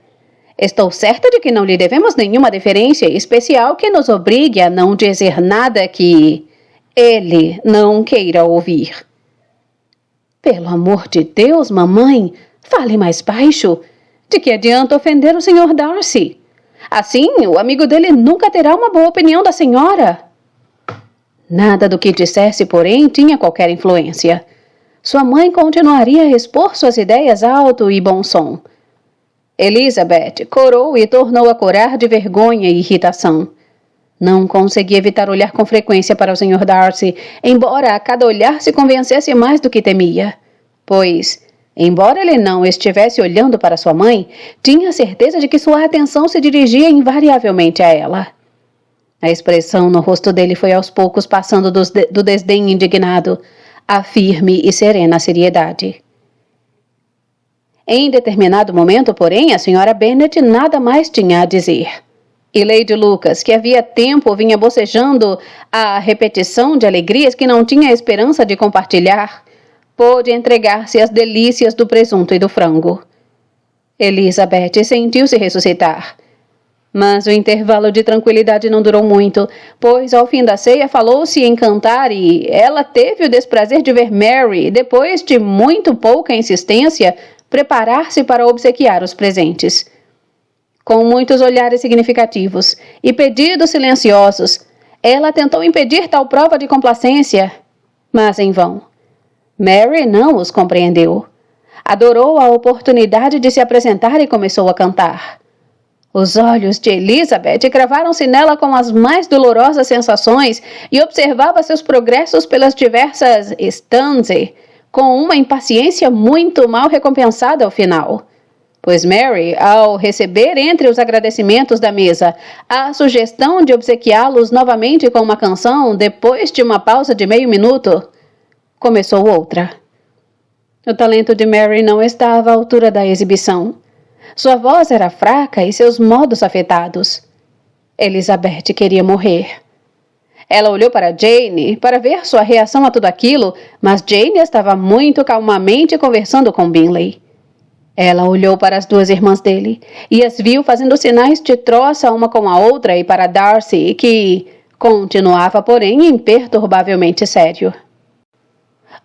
Estou certa de que não lhe devemos nenhuma deferência especial que nos obrigue a não dizer nada que ele não queira ouvir. Pelo amor de Deus, mamãe, fale mais baixo. De que adianta ofender o Sr. Darcy? Assim, o amigo dele nunca terá uma boa opinião da senhora. Nada do que dissesse, porém, tinha qualquer influência. Sua mãe continuaria a expor suas ideias alto e bom som. Elizabeth corou e tornou a corar de vergonha e irritação. Não conseguia evitar olhar com frequência para o Sr. Darcy, embora a cada olhar se convencesse mais do que temia. Pois, embora ele não estivesse olhando para sua mãe, tinha certeza de que sua atenção se dirigia invariavelmente a ela. A expressão no rosto dele foi aos poucos passando do desdém indignado à firme e serena seriedade. Em determinado momento, porém, a Sra. Bennet nada mais tinha a dizer. E Lady Lucas, que havia tempo vinha bocejando a repetição de alegrias que não tinha esperança de compartilhar, pôde entregar-se às delícias do presunto e do frango. Elizabeth sentiu-se ressuscitar. Mas o intervalo de tranquilidade não durou muito, pois ao fim da ceia falou-se em cantar e ela teve o desprazer de ver Mary, depois de muito pouca insistência, preparar-se para obsequiar os presentes. Com muitos olhares significativos e pedidos silenciosos, ela tentou impedir tal prova de complacência, mas em vão. Mary não os compreendeu. Adorou a oportunidade de se apresentar e começou a cantar. Os olhos de Elizabeth cravaram-se nela com as mais dolorosas sensações e observava seus progressos pelas diversas stanzas, com uma impaciência muito mal recompensada ao final. Pois Mary, ao receber entre os agradecimentos da mesa a sugestão de obsequiá-los novamente com uma canção, depois de uma pausa de meio minuto, começou outra. O talento de Mary não estava à altura da exibição. Sua voz era fraca e seus modos afetados. Elizabeth queria morrer. Ela olhou para Jane para ver sua reação a tudo aquilo, mas Jane estava muito calmamente conversando com Bingley. Ela olhou para as duas irmãs dele e as viu fazendo sinais de troça uma com a outra e para Darcy, que continuava, porém, imperturbavelmente sério.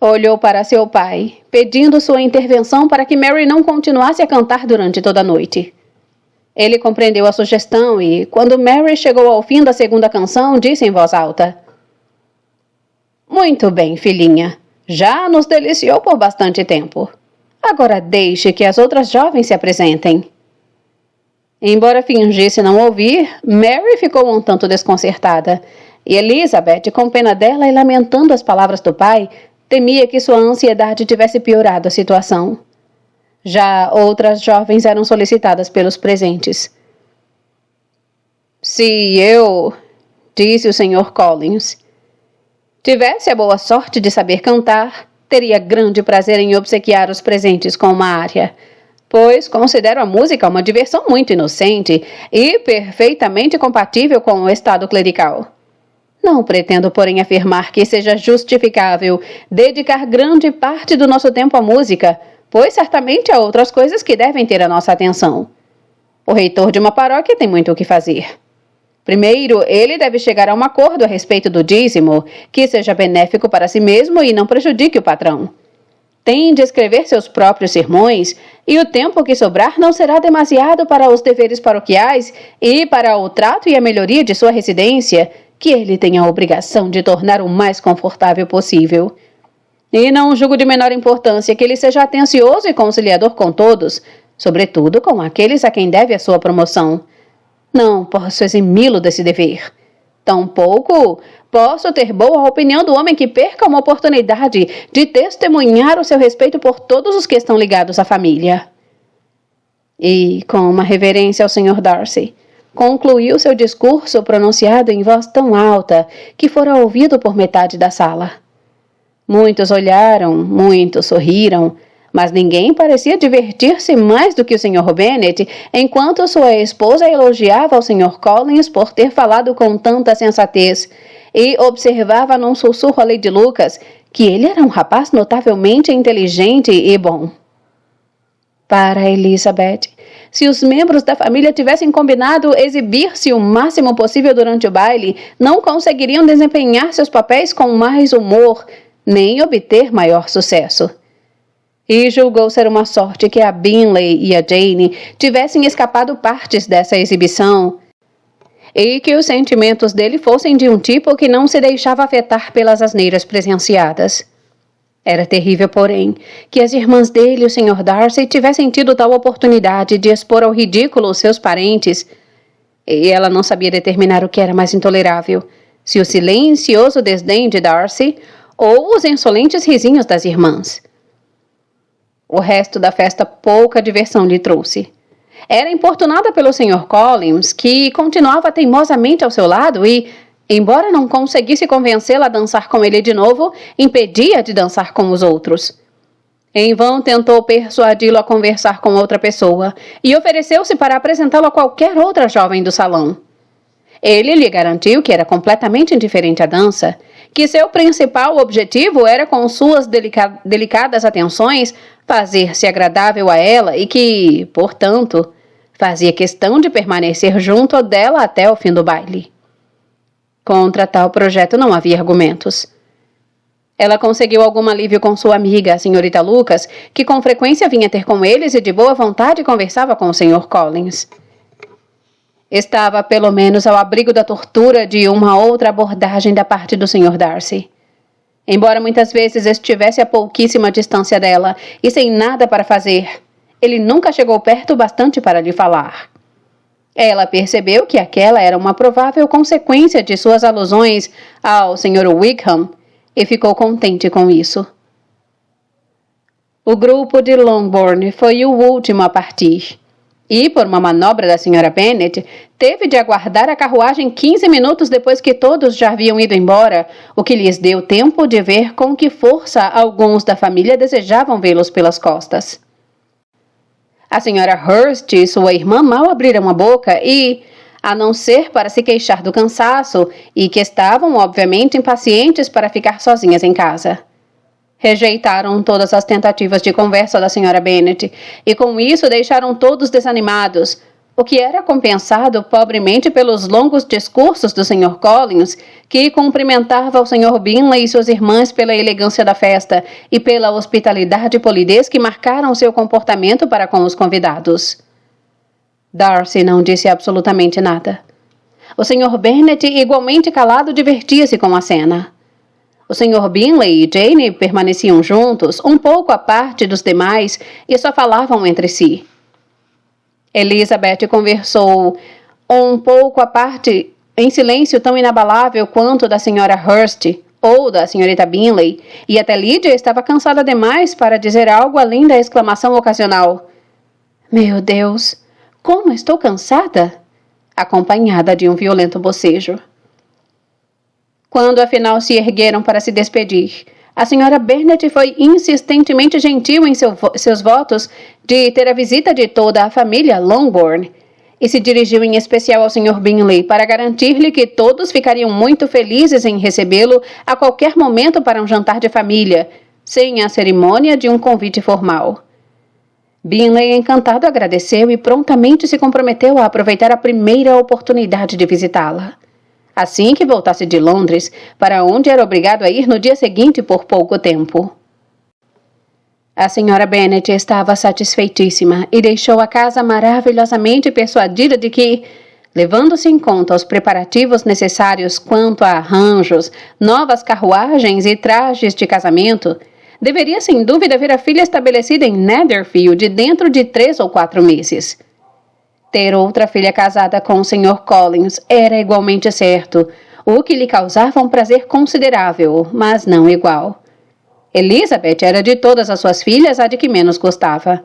Olhou para seu pai, pedindo sua intervenção para que Mary não continuasse a cantar durante toda a noite. Ele compreendeu a sugestão e, quando Mary chegou ao fim da segunda canção, disse em voz alta: "Muito bem, filhinha. Já nos deliciou por bastante tempo. Agora deixe que as outras jovens se apresentem." Embora fingisse não ouvir, Mary ficou um tanto desconcertada, e Elizabeth, com pena dela e lamentando as palavras do pai, temia que sua ansiedade tivesse piorado a situação. Já outras jovens eram solicitadas pelos presentes. "Se eu", disse o Sr. Collins, "tivesse a boa sorte de saber cantar, teria grande prazer em obsequiar os presentes com uma área, pois considero a música uma diversão muito inocente e perfeitamente compatível com o estado clerical. Não pretendo, porém, afirmar que seja justificável dedicar grande parte do nosso tempo à música, pois certamente há outras coisas que devem ter a nossa atenção. O reitor de uma paróquia tem muito o que fazer. Primeiro, ele deve chegar a um acordo a respeito do dízimo, que seja benéfico para si mesmo e não prejudique o patrão. Tem de escrever seus próprios sermões, e o tempo que sobrar não será demasiado para os deveres paroquiais e para o trato e a melhoria de sua residência, que ele tem a obrigação de tornar o mais confortável possível. E não julgo de menor importância que ele seja atencioso e conciliador com todos, sobretudo com aqueles a quem deve a sua promoção. Não posso eximi-lo desse dever. Tampouco Posso ter boa opinião do homem que perca uma oportunidade de testemunhar o seu respeito por todos os que estão ligados à família. E, com uma reverência ao Sr. Darcy, concluiu seu discurso pronunciado em voz tão alta que fora ouvido por metade da sala. Muitos olharam, muitos sorriram, mas ninguém parecia divertir-se mais do que o Sr. Bennet, enquanto sua esposa elogiava o Sr. Collins por ter falado com tanta sensatez e observava num sussurro a Lady Lucas que ele era um rapaz notavelmente inteligente e bom. Para Elizabeth, se os membros da família tivessem combinado exibir-se o máximo possível durante o baile, não conseguiriam desempenhar seus papéis com mais humor, nem obter maior sucesso. E julgou ser uma sorte que a Bingley e a Jane tivessem escapado partes dessa exibição, e que os sentimentos dele fossem de um tipo que não se deixava afetar pelas asneiras presenciadas. Era terrível, porém, que as irmãs dele e o Sr. Darcy tivessem tido tal oportunidade de expor ao ridículo seus parentes, e ela não sabia determinar o que era mais intolerável, se o silencioso desdém de Darcy ou os insolentes risinhos das irmãs. O resto da festa pouca diversão lhe trouxe. Era importunada pelo Sr. Collins, que continuava teimosamente ao seu lado e, embora não conseguisse convencê-la a dançar com ele de novo, impedia de dançar com os outros. Em vão tentou persuadi-lo a conversar com outra pessoa e ofereceu-se para apresentá-lo a qualquer outra jovem do salão. Ele lhe garantiu que era completamente indiferente à dança, que seu principal objetivo era, com suas delicadas atenções, fazer-se agradável a ela e que, portanto, fazia questão de permanecer junto dela até o fim do baile. Contra tal projeto não havia argumentos. Ela conseguiu algum alívio com sua amiga, a senhorita Lucas, que com frequência vinha ter com eles e de boa vontade conversava com o Sr. Collins. Estava, pelo menos, ao abrigo da tortura de uma outra abordagem da parte do Sr. Darcy. Embora muitas vezes estivesse a pouquíssima distância dela e sem nada para fazer, ele nunca chegou perto bastante para lhe falar. Ela percebeu que aquela era uma provável consequência de suas alusões ao Sr. Wickham e ficou contente com isso. O grupo de Longbourn foi o último a partir. E, por uma manobra da Sra. Bennet, teve de aguardar a carruagem 15 minutos depois que todos já haviam ido embora, o que lhes deu tempo de ver com que força alguns da família desejavam vê-los pelas costas. A Sra. Hurst e sua irmã mal abriram a boca e, a não ser para se queixar do cansaço, e que estavam, obviamente, impacientes para ficar sozinhas em casa. Rejeitaram todas as tentativas de conversa da Sra. Bennet e com isso deixaram todos desanimados, o que era compensado pobremente pelos longos discursos do Sr. Collins, que cumprimentava o Sr. Bingley e suas irmãs pela elegância da festa e pela hospitalidade e polidez que marcaram seu comportamento para com os convidados. Darcy não disse absolutamente nada. O Sr. Bennet, igualmente calado, divertia-se com a cena. O Sr. Bingley e Jane permaneciam juntos, um pouco à parte dos demais, e só falavam entre si. Elizabeth conversou um pouco à parte, em silêncio tão inabalável quanto da Sra. Hurst ou da Sra. Bingley, e até Lydia estava cansada demais para dizer algo além da exclamação ocasional: "Meu Deus, como estou cansada!", acompanhada de um violento bocejo. Quando afinal se ergueram para se despedir, a Sra. Bennet foi insistentemente gentil em seus votos de ter a visita de toda a família Longbourn e se dirigiu em especial ao Sr. Bingley para garantir-lhe que todos ficariam muito felizes em recebê-lo a qualquer momento para um jantar de família, sem a cerimônia de um convite formal. Bingley, encantado, agradeceu e prontamente se comprometeu a aproveitar a primeira oportunidade de visitá-la. Assim que voltasse de Londres, para onde era obrigado a ir no dia seguinte por pouco tempo. A Sra. Bennet estava satisfeitíssima e deixou a casa maravilhosamente persuadida de que, levando-se em conta os preparativos necessários quanto a arranjos, novas carruagens e trajes de casamento, deveria sem dúvida ver a filha estabelecida em Netherfield dentro de 3 ou 4 meses. Ter outra filha casada com o Sr. Collins era igualmente certo, o que lhe causava um prazer considerável, mas não igual. Elizabeth era de todas as suas filhas a de que menos gostava.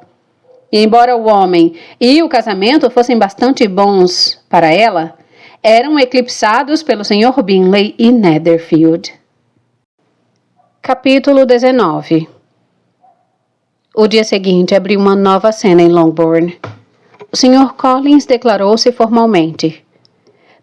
E embora o homem e o casamento fossem bastante bons para ela, eram eclipsados pelo Sr. Bingley e Netherfield. Capítulo 19. O dia seguinte abriu uma nova cena em Longbourn. O Sr. Collins declarou-se formalmente,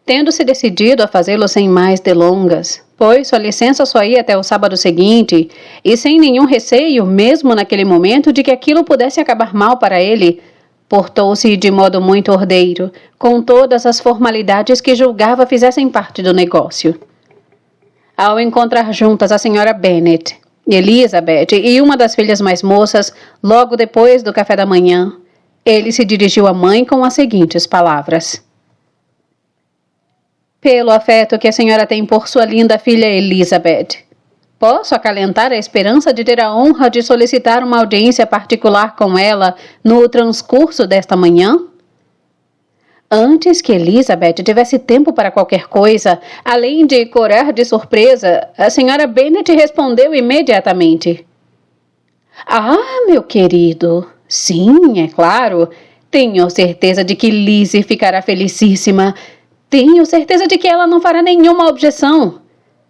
tendo-se decidido a fazê-lo sem mais delongas, pois sua licença só ia até o sábado seguinte, e sem nenhum receio, mesmo naquele momento, de que aquilo pudesse acabar mal para ele, portou-se de modo muito ordeiro, com todas as formalidades que julgava fizessem parte do negócio. Ao encontrar juntas a Sra. Bennet, Elizabeth e uma das filhas mais moças, logo depois do café da manhã, ele se dirigiu à mãe com as seguintes palavras: Pelo afeto que a senhora tem por sua linda filha Elizabeth, posso acalentar a esperança de ter a honra de solicitar uma audiência particular com ela no transcurso desta manhã? Antes que Elizabeth tivesse tempo para qualquer coisa, além de corar de surpresa, a senhora Bennet respondeu imediatamente: Ah, meu querido, sim, é claro. Tenho certeza de que Lizzie ficará felicíssima. Tenho certeza de que ela não fará nenhuma objeção.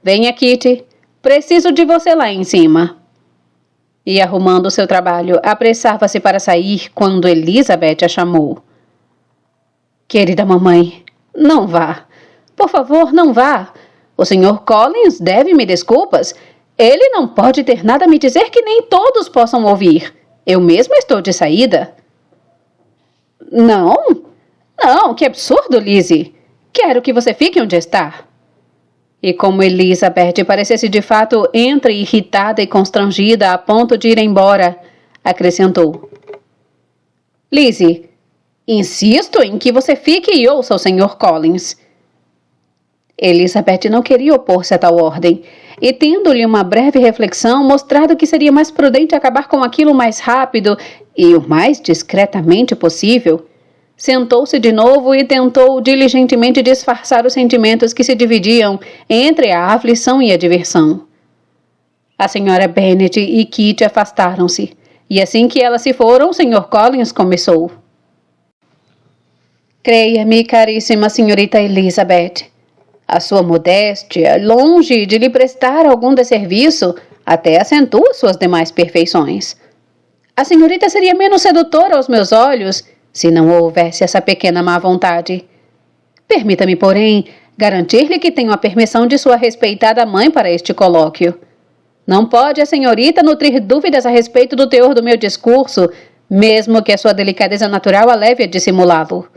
Venha, Kitty. Preciso de você lá em cima. E arrumando seu trabalho, apressava-se para sair quando Elizabeth a chamou. Querida mamãe, não vá. Por favor, não vá. O Sr. Collins deve-me desculpas. Ele não pode ter nada a me dizer que nem todos possam ouvir. Eu mesma estou de saída. Não, que absurdo, Lizzie. Quero que você fique onde está. E como Elizabeth parecesse de fato entre irritada e constrangida a ponto de ir embora, acrescentou: Lizzie, insisto em que você fique e ouça o Sr. Collins. Elizabeth não queria opor-se a tal ordem, e tendo-lhe uma breve reflexão mostrado que seria mais prudente acabar com aquilo o mais rápido e o mais discretamente possível, sentou-se de novo e tentou diligentemente disfarçar os sentimentos que se dividiam entre a aflição e a diversão. A Sra. Bennet e Kitty afastaram-se, e assim que elas se foram, o Sr. Collins começou: Creia-me, caríssima senhorita Elizabeth, a sua modéstia, longe de lhe prestar algum desserviço, até acentua suas demais perfeições. A senhorita seria menos sedutora aos meus olhos se não houvesse essa pequena má vontade. Permita-me, porém, garantir-lhe que tenho a permissão de sua respeitada mãe para este colóquio. Não pode a senhorita nutrir dúvidas a respeito do teor do meu discurso, mesmo que a sua delicadeza natural a leve a dissimulá-lo.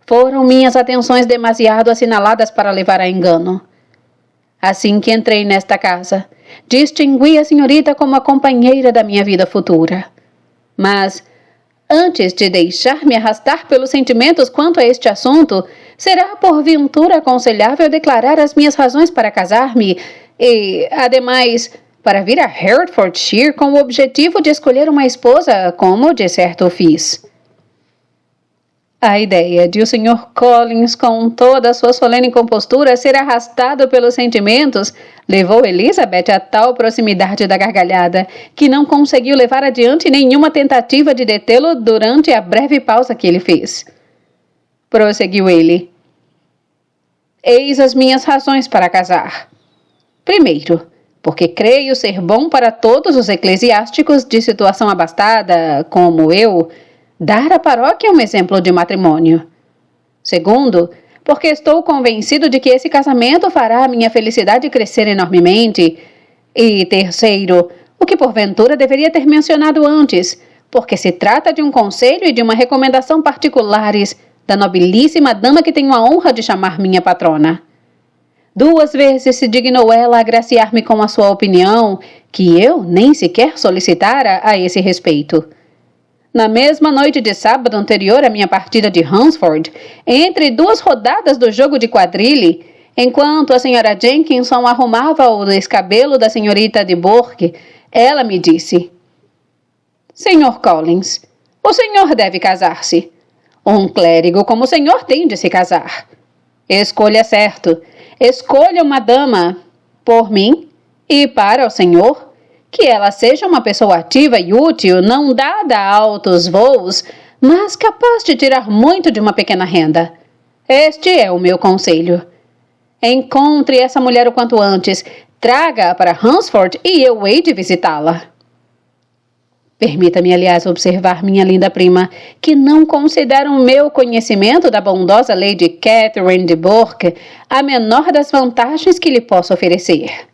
Foram minhas atenções demasiado assinaladas para levar a engano. Assim que entrei nesta casa, distingui a senhorita como a companheira da minha vida futura. Mas, antes de deixar-me arrastar pelos sentimentos quanto a este assunto, será porventura aconselhável declarar as minhas razões para casar-me e, ademais, para vir a Hertfordshire com o objetivo de escolher uma esposa, como de certo fiz. A ideia de o Sr. Collins, com toda a sua solene compostura, ser arrastado pelos sentimentos, levou Elizabeth a tal proximidade da gargalhada, que não conseguiu levar adiante nenhuma tentativa de detê-lo durante a breve pausa que ele fez. Prosseguiu ele: Eis as minhas razões para casar. Primeiro, porque creio ser bom para todos os eclesiásticos de situação abastada, como eu, dar à paróquia um exemplo de matrimônio. Segundo, porque estou convencido de que esse casamento fará a minha felicidade crescer enormemente. E terceiro, o que porventura deveria ter mencionado antes, porque se trata de um conselho e de uma recomendação particulares da nobilíssima dama que tenho a honra de chamar minha patrona. 2 vezes se dignou ela agraciar-me com a sua opinião, que eu nem sequer solicitara a esse respeito. Na mesma noite de sábado anterior à minha partida de Hunsford, entre 2 rodadas do jogo de quadrille, enquanto a senhora Jenkinson arrumava o descabelo da senhorita de Bourgh, ela me disse: Sr. Collins, o senhor deve casar-se. Um clérigo como o senhor tem de se casar. Escolha certo. escolha uma dama, por mim e para o senhor, que ela seja uma pessoa ativa e útil, não dada a altos voos, mas capaz de tirar muito de uma pequena renda. Este é o meu conselho. Encontre essa mulher o quanto antes, traga-a para Hunsford e eu hei de visitá-la. Permita-me, aliás, observar, minha linda prima, que não considero o meu conhecimento da bondosa Lady Catherine de Bourgh a menor das vantagens que lhe posso oferecer.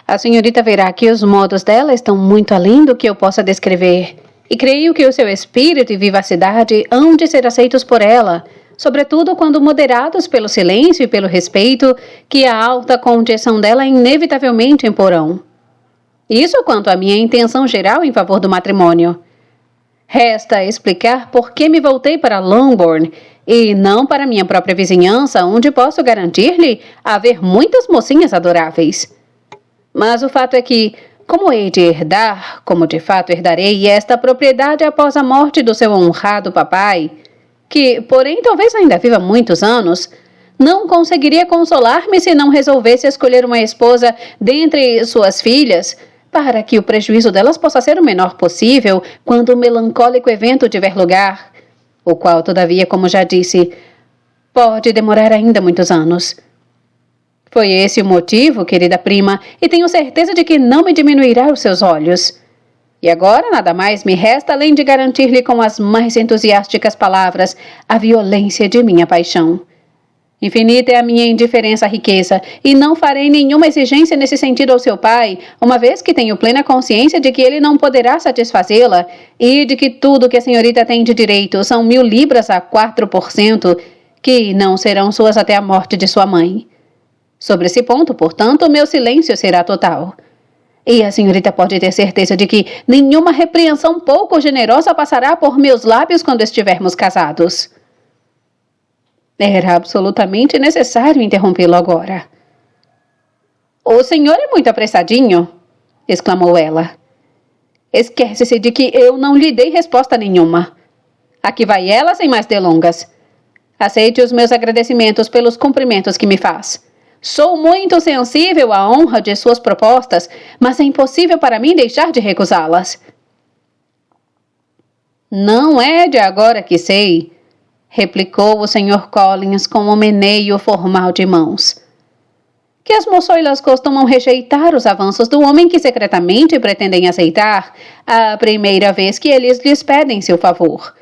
A senhorita verá que os modos dela estão muito além do que eu possa descrever, e creio que o seu espírito e vivacidade hão de ser aceitos por ela, sobretudo quando moderados pelo silêncio e pelo respeito que a alta condição dela inevitavelmente imporão. Isso quanto à minha intenção geral em favor do matrimônio. Resta explicar por que me voltei para Longbourn e não para minha própria vizinhança, onde posso garantir-lhe haver muitas mocinhas adoráveis. Mas o fato é que, como hei de herdar, como de fato herdarei esta propriedade após a morte do seu honrado papai, que, porém, talvez ainda viva muitos anos, não conseguiria consolar-me se não resolvesse escolher uma esposa dentre suas filhas, para que o prejuízo delas possa ser o menor possível quando o melancólico evento tiver lugar, o qual, todavia, como já disse, pode demorar ainda muitos anos. Foi esse o motivo, querida prima, e tenho certeza de que não me diminuirá os seus olhos. E agora nada mais me resta além de garantir-lhe com as mais entusiásticas palavras a violência de minha paixão. Infinita é a minha indiferença à riqueza, e não farei nenhuma exigência nesse sentido ao seu pai, uma vez que tenho plena consciência de que ele não poderá satisfazê-la, e de que tudo que a senhorita tem de direito são 1.000 libras a 4%, que não serão suas até a morte de sua mãe. Sobre esse ponto, portanto, o meu silêncio será total. E a senhorita pode ter certeza de que nenhuma repreensão pouco generosa passará por meus lábios quando estivermos casados. Era absolutamente necessário interrompê-lo agora. O senhor é muito apressadinho, exclamou ela. Esquece-se de que eu não lhe dei resposta nenhuma. Aqui vai ela sem mais delongas. Aceite os meus agradecimentos pelos cumprimentos que me faz. Sou muito sensível à honra de suas propostas, mas é impossível para mim deixar de recusá-las. Não é de agora que sei, replicou o Sr. Collins com um meneio formal de mãos, que as moçoilas costumam rejeitar os avanços do homem que secretamente pretendem aceitar a primeira vez que eles lhes pedem seu favor,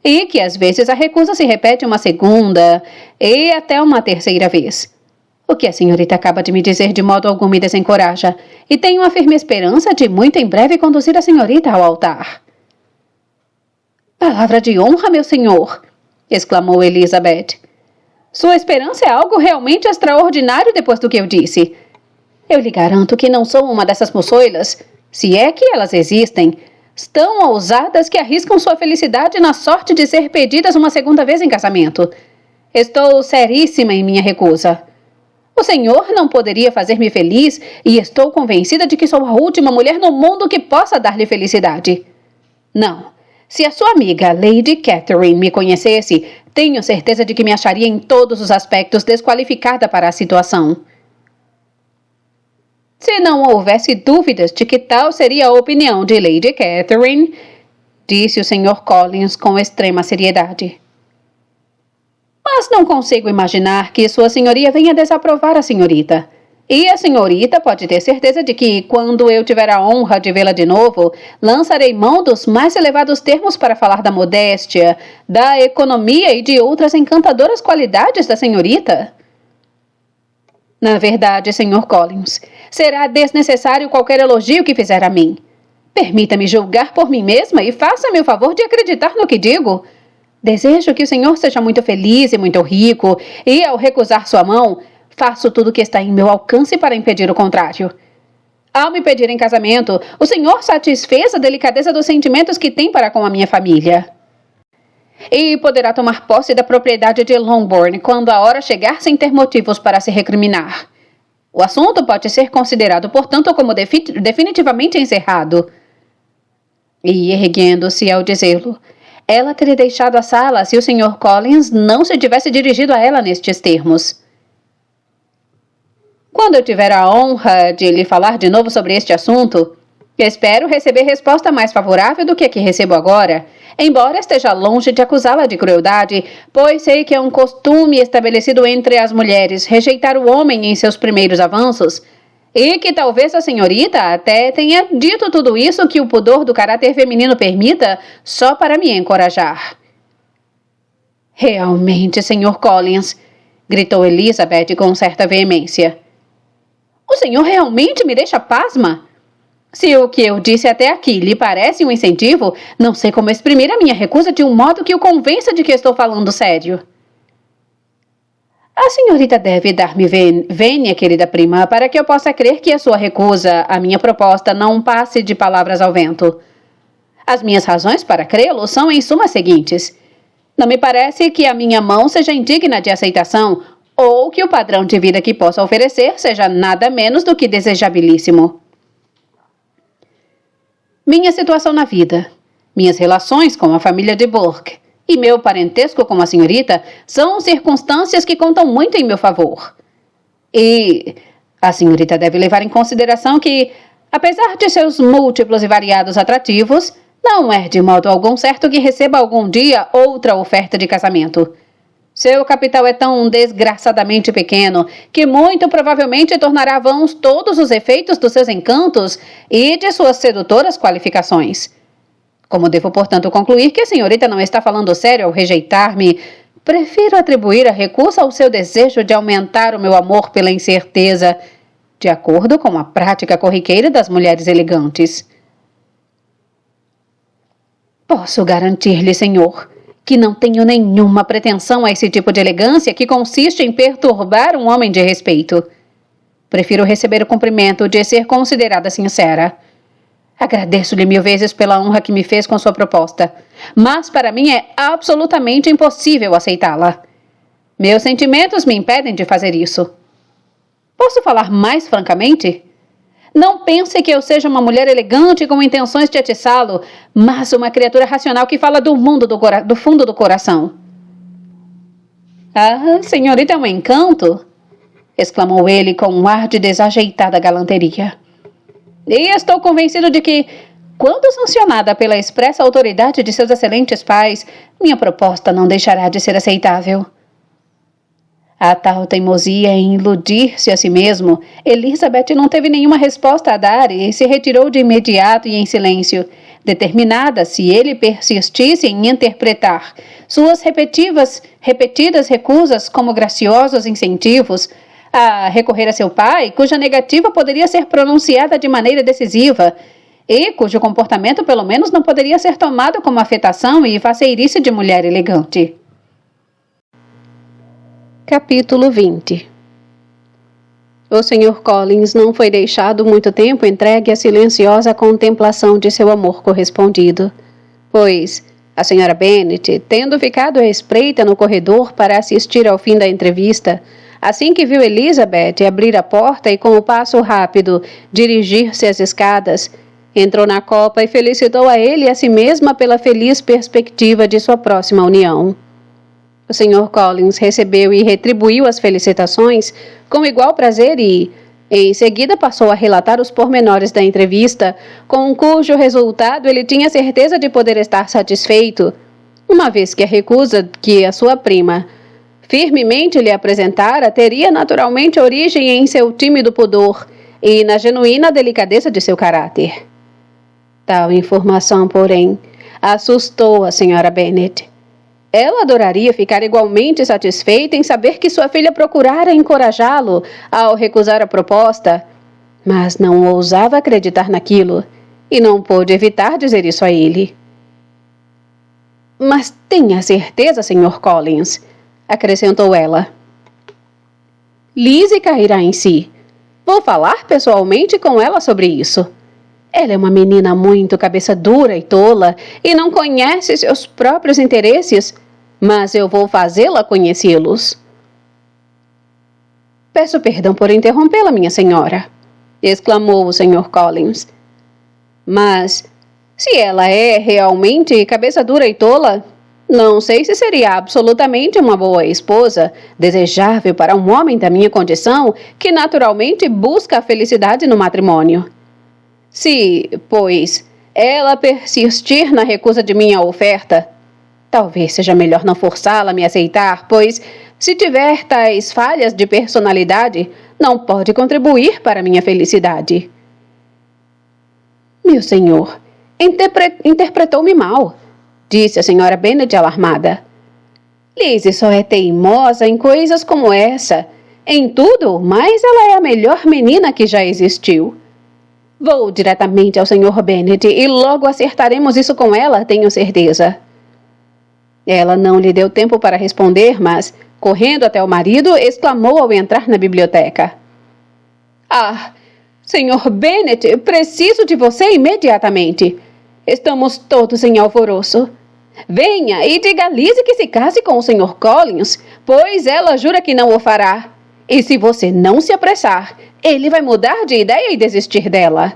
e que às vezes a recusa se repete uma segunda e até uma terceira vez. O que a senhorita acaba de me dizer de modo algum me desencoraja, e tenho a firme esperança de muito em breve conduzir a senhorita ao altar. Palavra de honra, meu senhor! Exclamou Elizabeth. Sua esperança é algo realmente extraordinário depois do que eu disse. Eu lhe garanto que não sou uma dessas moçoilas, se é que elas existem, tão ousadas que arriscam sua felicidade na sorte de ser pedidas uma segunda vez em casamento. Estou seríssima em minha recusa. O senhor não poderia fazer-me feliz e estou convencida de que sou a última mulher no mundo que possa dar-lhe felicidade. Não. Se a sua amiga Lady Catherine me conhecesse, tenho certeza de que me acharia em todos os aspectos desqualificada para a situação. Se não houvesse dúvidas de que tal seria a opinião de Lady Catherine, disse o Sr. Collins com extrema seriedade. Mas não consigo imaginar que sua senhoria venha desaprovar a senhorita. E a senhorita pode ter certeza de que, quando eu tiver a honra de vê-la de novo, lançarei mão dos mais elevados termos para falar da modéstia, da economia e de outras encantadoras qualidades da senhorita. Na verdade, Sr. Collins, será desnecessário qualquer elogio que fizer a mim. Permita-me julgar por mim mesma e faça-me o favor de acreditar no que digo. Desejo que o senhor seja muito feliz e muito rico, e, ao recusar sua mão, faço tudo o que está em meu alcance para impedir o contrário. Ao me pedir em casamento, o senhor satisfez a delicadeza dos sentimentos que tem para com a minha família. E poderá tomar posse da propriedade de Longbourn quando a hora chegar sem ter motivos para se recriminar. O assunto pode ser considerado, portanto, como definitivamente encerrado. E, erguendo-se ao dizê-lo, ela teria deixado a sala se o Sr. Collins não se tivesse dirigido a ela nestes termos. Quando eu tiver a honra de lhe falar de novo sobre este assunto, espero receber resposta mais favorável do que a que recebo agora, embora esteja longe de acusá-la de crueldade, pois sei que é um costume estabelecido entre as mulheres rejeitar o homem em seus primeiros avanços, e que talvez a senhorita até tenha dito tudo isso que o pudor do caráter feminino permita só para me encorajar. Realmente, Sr. Collins, gritou Elizabeth com certa veemência. O senhor realmente me deixa pasma? Se o que eu disse até aqui lhe parece um incentivo, não sei como exprimir a minha recusa de um modo que o convença de que estou falando sério. A senhorita deve dar-me vênia, querida prima, para que eu possa crer que a sua recusa à minha proposta não passe de palavras ao vento. As minhas razões para crê-lo são, em suma, as seguintes. Não me parece que a minha mão seja indigna de aceitação, ou que o padrão de vida que possa oferecer seja nada menos do que desejabilíssimo. Minha situação na vida, minhas relações com a família de Burke e meu parentesco com a senhorita são circunstâncias que contam muito em meu favor. E a senhorita deve levar em consideração que, apesar de seus múltiplos e variados atrativos, não é de modo algum certo que receba algum dia outra oferta de casamento. Seu capital é tão desgraçadamente pequeno que muito provavelmente tornará vãos todos os efeitos dos seus encantos e de suas sedutoras qualificações. Como devo, portanto, concluir que a senhorita não está falando sério ao rejeitar-me, prefiro atribuir a recusa ao seu desejo de aumentar o meu amor pela incerteza, de acordo com a prática corriqueira das mulheres elegantes. Posso garantir-lhe, senhor, que não tenho nenhuma pretensão a esse tipo de elegância que consiste em perturbar um homem de respeito. Prefiro receber o cumprimento de ser considerada sincera. Agradeço-lhe 1000 vezes pela honra que me fez com sua proposta, mas para mim é absolutamente impossível aceitá-la. Meus sentimentos me impedem de fazer isso. Posso falar mais francamente? Não pense que eu seja uma mulher elegante com intenções de atiçá-lo, mas uma criatura racional que fala do fundo do coração. Ah, senhorita é um encanto! Exclamou ele com um ar de desajeitada galanteria. E estou convencido de que, quando sancionada pela expressa autoridade de seus excelentes pais, minha proposta não deixará de ser aceitável. A tal teimosia em iludir-se a si mesmo, Elizabeth não teve nenhuma resposta a dar e se retirou de imediato e em silêncio, determinada, se ele persistisse em interpretar suas repetidas recusas como graciosos incentivos, a recorrer a seu pai, cuja negativa poderia ser pronunciada de maneira decisiva, e cujo comportamento pelo menos não poderia ser tomado como afetação e faceirice de mulher elegante. Capítulo 20. O Sr. Collins não foi deixado muito tempo entregue à silenciosa contemplação de seu amor correspondido, pois a Sra. Bennet, tendo ficado à espreita no corredor para assistir ao fim da entrevista, assim que viu Elizabeth abrir a porta e com o passo rápido dirigir-se às escadas, entrou na copa e felicitou a ele e a si mesma pela feliz perspectiva de sua próxima união. O Sr. Collins recebeu e retribuiu as felicitações com igual prazer e, em seguida, passou a relatar os pormenores da entrevista, com cujo resultado ele tinha certeza de poder estar satisfeito, uma vez que a recusa que a sua prima firmemente lhe apresentara teria naturalmente origem em seu tímido pudor e na genuína delicadeza de seu caráter. Tal informação, porém, assustou a Sra. Bennet. Ela adoraria ficar igualmente satisfeita em saber que sua filha procurara encorajá-lo ao recusar a proposta, mas não ousava acreditar naquilo e não pôde evitar dizer isso a ele. Mas tenha certeza, Sr. Collins, acrescentou ela. Lizzie cairá em si. Vou falar pessoalmente com ela sobre isso. Ela é uma menina muito cabeça dura e tola e não conhece seus próprios interesses, mas eu vou fazê-la conhecê-los. Peço perdão por interrompê-la, minha senhora, exclamou o Sr. Collins. Mas, se ela é realmente cabeça dura e tola, Não sei se seria absolutamente uma boa esposa, desejável para um homem da minha condição, que naturalmente busca a felicidade no matrimônio. Se, pois, ela persistir na recusa de minha oferta, talvez seja melhor não forçá-la a me aceitar, pois, se tiver tais falhas de personalidade, não pode contribuir para minha felicidade. Meu senhor, interpretou-me mal, disse a senhora Bennet alarmada. Lizzie só é teimosa em coisas como essa. Em tudo, mas ela é a melhor menina que já existiu. Vou diretamente ao Sr. Bennet e logo acertaremos isso com ela, tenho certeza. Ela não lhe deu tempo para responder, mas, correndo até o marido, exclamou ao entrar na biblioteca. Ah, Sr. Bennet, preciso de você imediatamente. Estamos todos em alvoroço. Venha e diga a Lizzie que se case com o Sr. Collins, pois ela jura que não o fará. E se você não se apressar, ele vai mudar de ideia e desistir dela.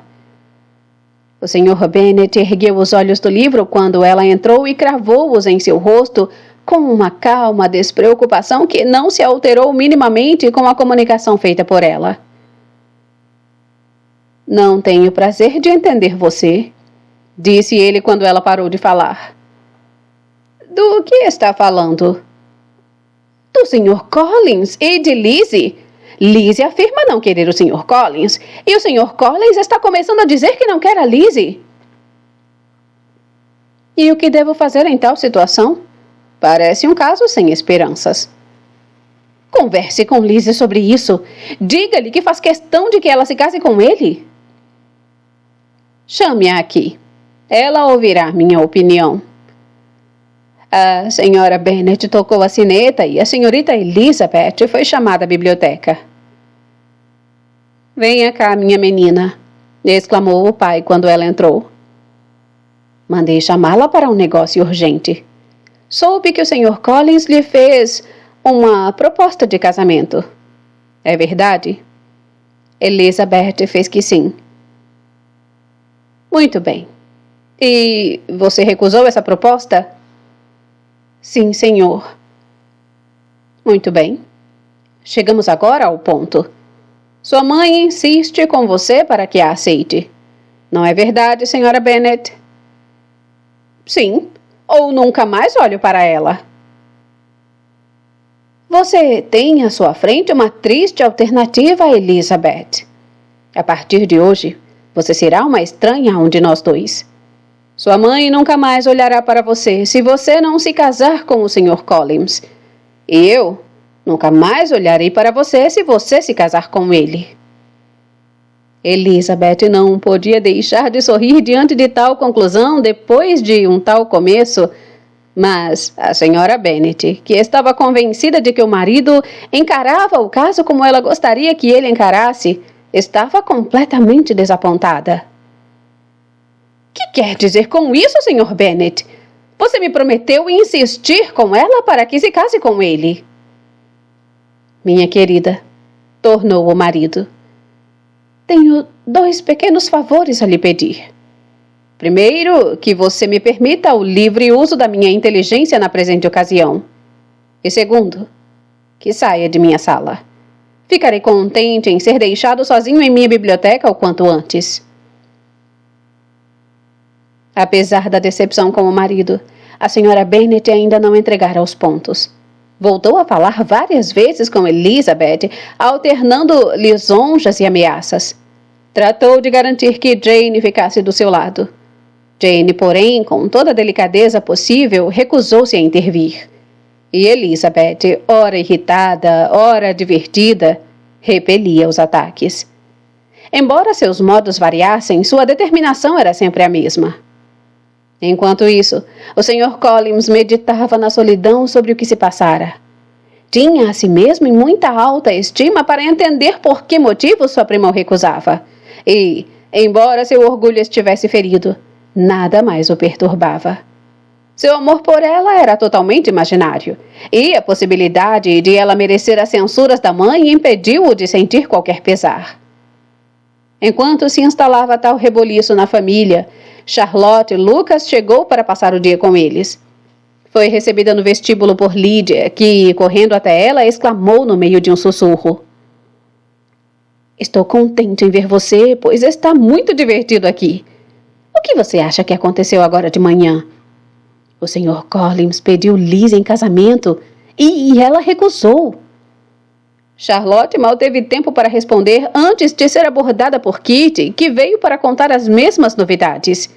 O Sr. Bennet ergueu os olhos do livro quando ela entrou e cravou-os em seu rosto com uma calma despreocupação que não se alterou minimamente com a comunicação feita por ela. Não tenho prazer de entender você, disse ele quando ela parou de falar. Do que está falando? Do Sr. Collins e de Lizzie. Lizzie afirma não querer o Sr. Collins, e o Sr. Collins está começando a dizer que não quer a Lizzie. E o que devo fazer em tal situação? Parece um caso sem esperanças. Converse com Lizzie sobre isso. Diga-lhe que faz questão de que ela se case com ele. Chame-a aqui. Ela ouvirá minha opinião. A senhora Bennet tocou a sineta e a senhorita Elizabeth foi chamada à biblioteca. Venha cá, minha menina, exclamou o pai quando ela entrou. Mandei chamá-la para um negócio urgente. Soube que o Sr. Collins lhe fez uma proposta de casamento. É verdade? Elizabeth fez que sim. Muito bem. E você recusou essa proposta? Sim, senhor. Muito bem. Chegamos agora ao ponto. Sua mãe insiste com você para que a aceite. Não é verdade, senhora Bennet? Sim, ou nunca mais olho para ela. Você tem à sua frente uma triste alternativa, Elizabeth. A partir de hoje, você será uma estranha a um de nós dois. Sua mãe nunca mais olhará para você se você não se casar com o Sr. Collins. E eu nunca mais olharei para você se você se casar com ele. Elizabeth não podia deixar de sorrir diante de tal conclusão depois de um tal começo, mas a senhora Bennet, que estava convencida de que o marido encarava o caso como ela gostaria que ele encarasse, estava completamente desapontada. Que quer dizer com isso, Sr. Bennet? Você me prometeu insistir com ela para que se case com ele. Minha querida, tornou o marido, tenho 2 pequenos favores a lhe pedir. Primeiro, que você me permita o livre uso da minha inteligência na presente ocasião. E segundo, que saia de minha sala. Ficarei contente em ser deixado sozinho em minha biblioteca o quanto antes. Apesar da decepção com o marido, a senhora Bennet ainda não entregara os pontos. Voltou a falar várias vezes com Elizabeth, alternando lisonjas e ameaças. Tratou de garantir que Jane ficasse do seu lado. Jane, porém, com toda a delicadeza possível, recusou-se a intervir. E Elizabeth, ora irritada, ora divertida, repelia os ataques. Embora seus modos variassem, sua determinação era sempre a mesma. Enquanto isso, o Sr. Collins meditava na solidão sobre o que se passara. Tinha a si mesmo em muita alta estima para entender por que motivo sua prima o recusava. E, embora seu orgulho estivesse ferido, nada mais o perturbava. Seu amor por ela era totalmente imaginário, e a possibilidade de ela merecer as censuras da mãe impediu-o de sentir qualquer pesar. Enquanto se instalava tal reboliço na família, Charlotte Lucas chegou para passar o dia com eles. Foi recebida no vestíbulo por Lydia, que, correndo até ela, exclamou no meio de um sussurro: "Estou contente em ver você, pois está muito divertido aqui. O que você acha que aconteceu agora de manhã? O Sr. Collins pediu Liz em casamento e ela recusou." Charlotte mal teve tempo para responder antes de ser abordada por Kitty, que veio para contar as mesmas novidades.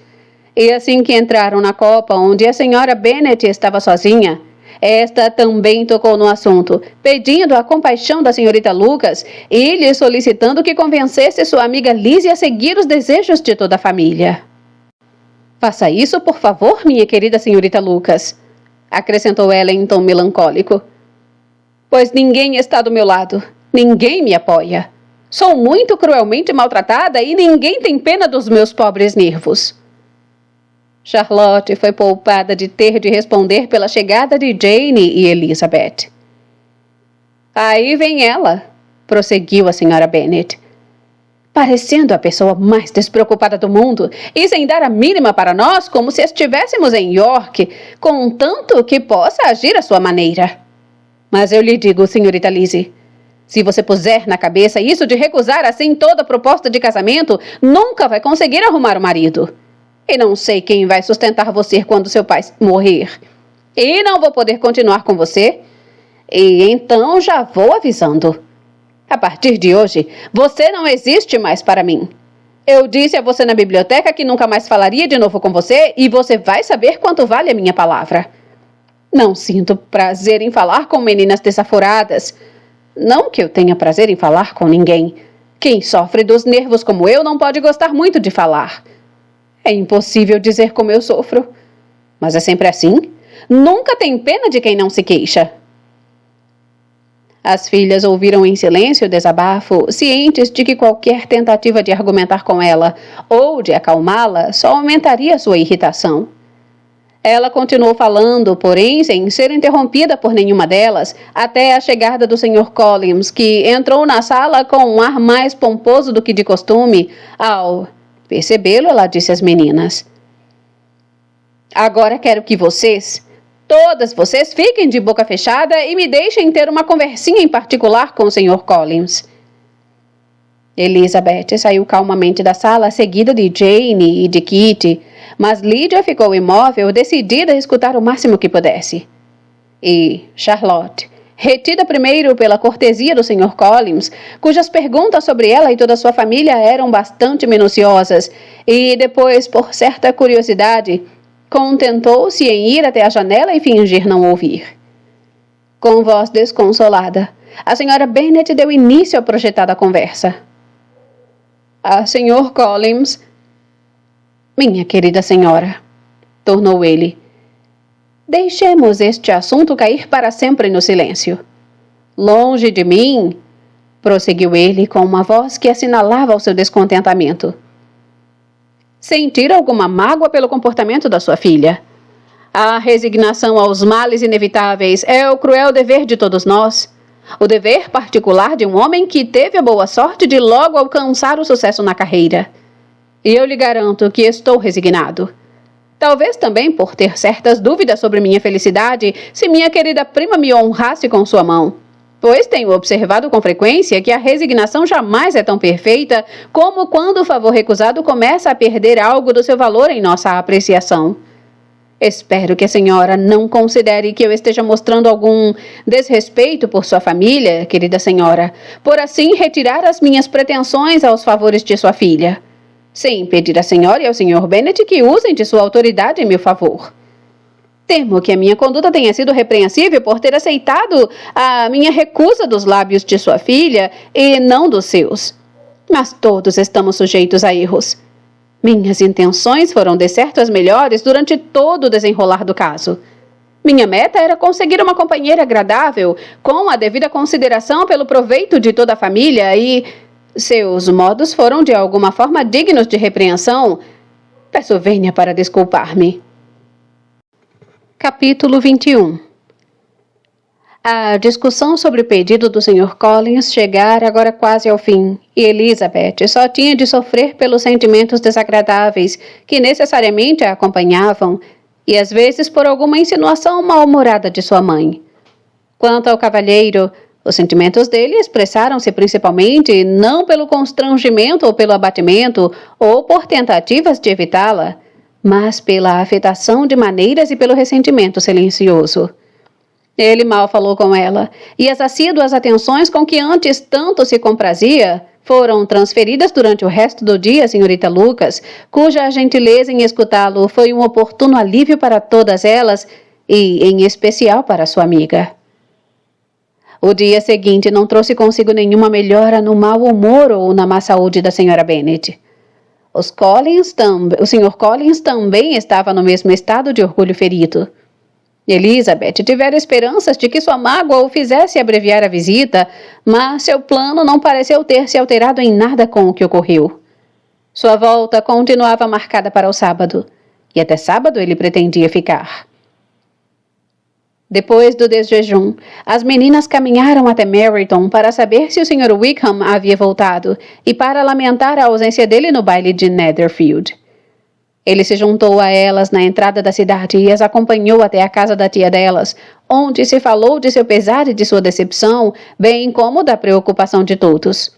E assim que entraram na copa onde a senhora Bennet estava sozinha, esta também tocou no assunto, pedindo a compaixão da senhorita Lucas e lhe solicitando que convencesse sua amiga Liz a seguir os desejos de toda a família. "Faça isso, por favor, minha querida senhorita Lucas", acrescentou ela em tom melancólico. "Pois ninguém está do meu lado, ninguém me apoia. Sou muito cruelmente maltratada e ninguém tem pena dos meus pobres nervos." Charlotte foi poupada de ter de responder pela chegada de Jane e Elizabeth. "Aí vem ela", prosseguiu a senhora Bennet, "parecendo a pessoa mais despreocupada do mundo e sem dar a mínima para nós, como se estivéssemos em York, contanto que possa agir à sua maneira. Mas eu lhe digo, senhorita Lizzie, se você puser na cabeça isso de recusar assim toda proposta de casamento, nunca vai conseguir arrumar um marido. E não sei quem vai sustentar você quando seu pai morrer. E não vou poder continuar com você. E então já vou avisando. A partir de hoje, você não existe mais para mim. Eu disse a você na biblioteca que nunca mais falaria de novo com você e você vai saber quanto vale a minha palavra. Não sinto prazer em falar com meninas desaforadas. Não que eu tenha prazer em falar com ninguém. Quem sofre dos nervos como eu não pode gostar muito de falar. É impossível dizer como eu sofro. Mas é sempre assim. Nunca tem pena de quem não se queixa." As filhas ouviram em silêncio o desabafo, cientes de que qualquer tentativa de argumentar com ela ou de acalmá-la só aumentaria sua irritação. Ela continuou falando, porém, sem ser interrompida por nenhuma delas, até a chegada do Sr. Collins, que entrou na sala com um ar mais pomposo do que de costume. Ao percebê-lo, ela disse às meninas: "Agora quero que todas vocês, fiquem de boca fechada e me deixem ter uma conversinha em particular com o Sr. Collins." Elizabeth saiu calmamente da sala, seguida de Jane e de Kitty, mas Lydia ficou imóvel, decidida a escutar o máximo que pudesse. E Charlotte, retida primeiro pela cortesia do Sr. Collins, cujas perguntas sobre ela e toda a sua família eram bastante minuciosas, e depois, por certa curiosidade, contentou-se em ir até a janela e fingir não ouvir. Com voz desconsolada, a senhora Bennet deu início à projetada conversa. Sr. Collins..." "Minha querida senhora", tornou ele, "deixemos este assunto cair para sempre no silêncio. Longe de mim", prosseguiu ele com uma voz que assinalava o seu descontentamento, "sentir alguma mágoa pelo comportamento da sua filha. A resignação aos males inevitáveis é o cruel dever de todos nós, o dever particular de um homem que teve a boa sorte de logo alcançar o sucesso na carreira. E eu lhe garanto que estou resignado. Talvez também por ter certas dúvidas sobre minha felicidade, se minha querida prima me honrasse com sua mão. Pois tenho observado com frequência que a resignação jamais é tão perfeita como quando o favor recusado começa a perder algo do seu valor em nossa apreciação. Espero que a senhora não considere que eu esteja mostrando algum desrespeito por sua família, querida senhora, por assim retirar as minhas pretensões aos favores de sua filha, sem pedir à senhora e ao Sr. Bennet que usem de sua autoridade em meu favor. Temo que a minha conduta tenha sido repreensível por ter aceitado a minha recusa dos lábios de sua filha e não dos seus. Mas todos estamos sujeitos a erros. Minhas intenções foram de certo as melhores durante todo o desenrolar do caso. Minha meta era conseguir uma companheira agradável, com a devida consideração pelo proveito de toda a família e... seus modos foram de alguma forma dignos de repreensão. Peço vênia para desculpar-me. Capítulo 21. A discussão sobre o pedido do Sr. Collins chegara agora quase ao fim, e Elizabeth só tinha de sofrer pelos sentimentos desagradáveis que necessariamente a acompanhavam, e às vezes por alguma insinuação mal-humorada de sua mãe. Quanto ao cavalheiro, os sentimentos dele expressaram-se principalmente não pelo constrangimento ou pelo abatimento, ou por tentativas de evitá-la, mas pela afetação de maneiras e pelo ressentimento silencioso. Ele mal falou com ela, e as assíduas atenções com que antes tanto se comprazia foram transferidas durante o resto do dia à senhorita Lucas, cuja gentileza em escutá-lo foi um oportuno alívio para todas elas e, em especial, para sua amiga. O dia seguinte não trouxe consigo nenhuma melhora no mau humor ou na má saúde da senhora Bennet. O Sr. Collins também estava no mesmo estado de orgulho ferido. Elizabeth tivera esperanças de que sua mágoa o fizesse abreviar a visita, mas seu plano não pareceu ter se alterado em nada com o que ocorreu. Sua volta continuava marcada para o sábado, e até sábado ele pretendia ficar. Depois do desjejum, as meninas caminharam até Meryton para saber se o Sr. Wickham havia voltado e para lamentar a ausência dele no baile de Netherfield. Ele se juntou a elas na entrada da cidade e as acompanhou até a casa da tia delas, onde se falou de seu pesar e de sua decepção, bem como da preocupação de todos.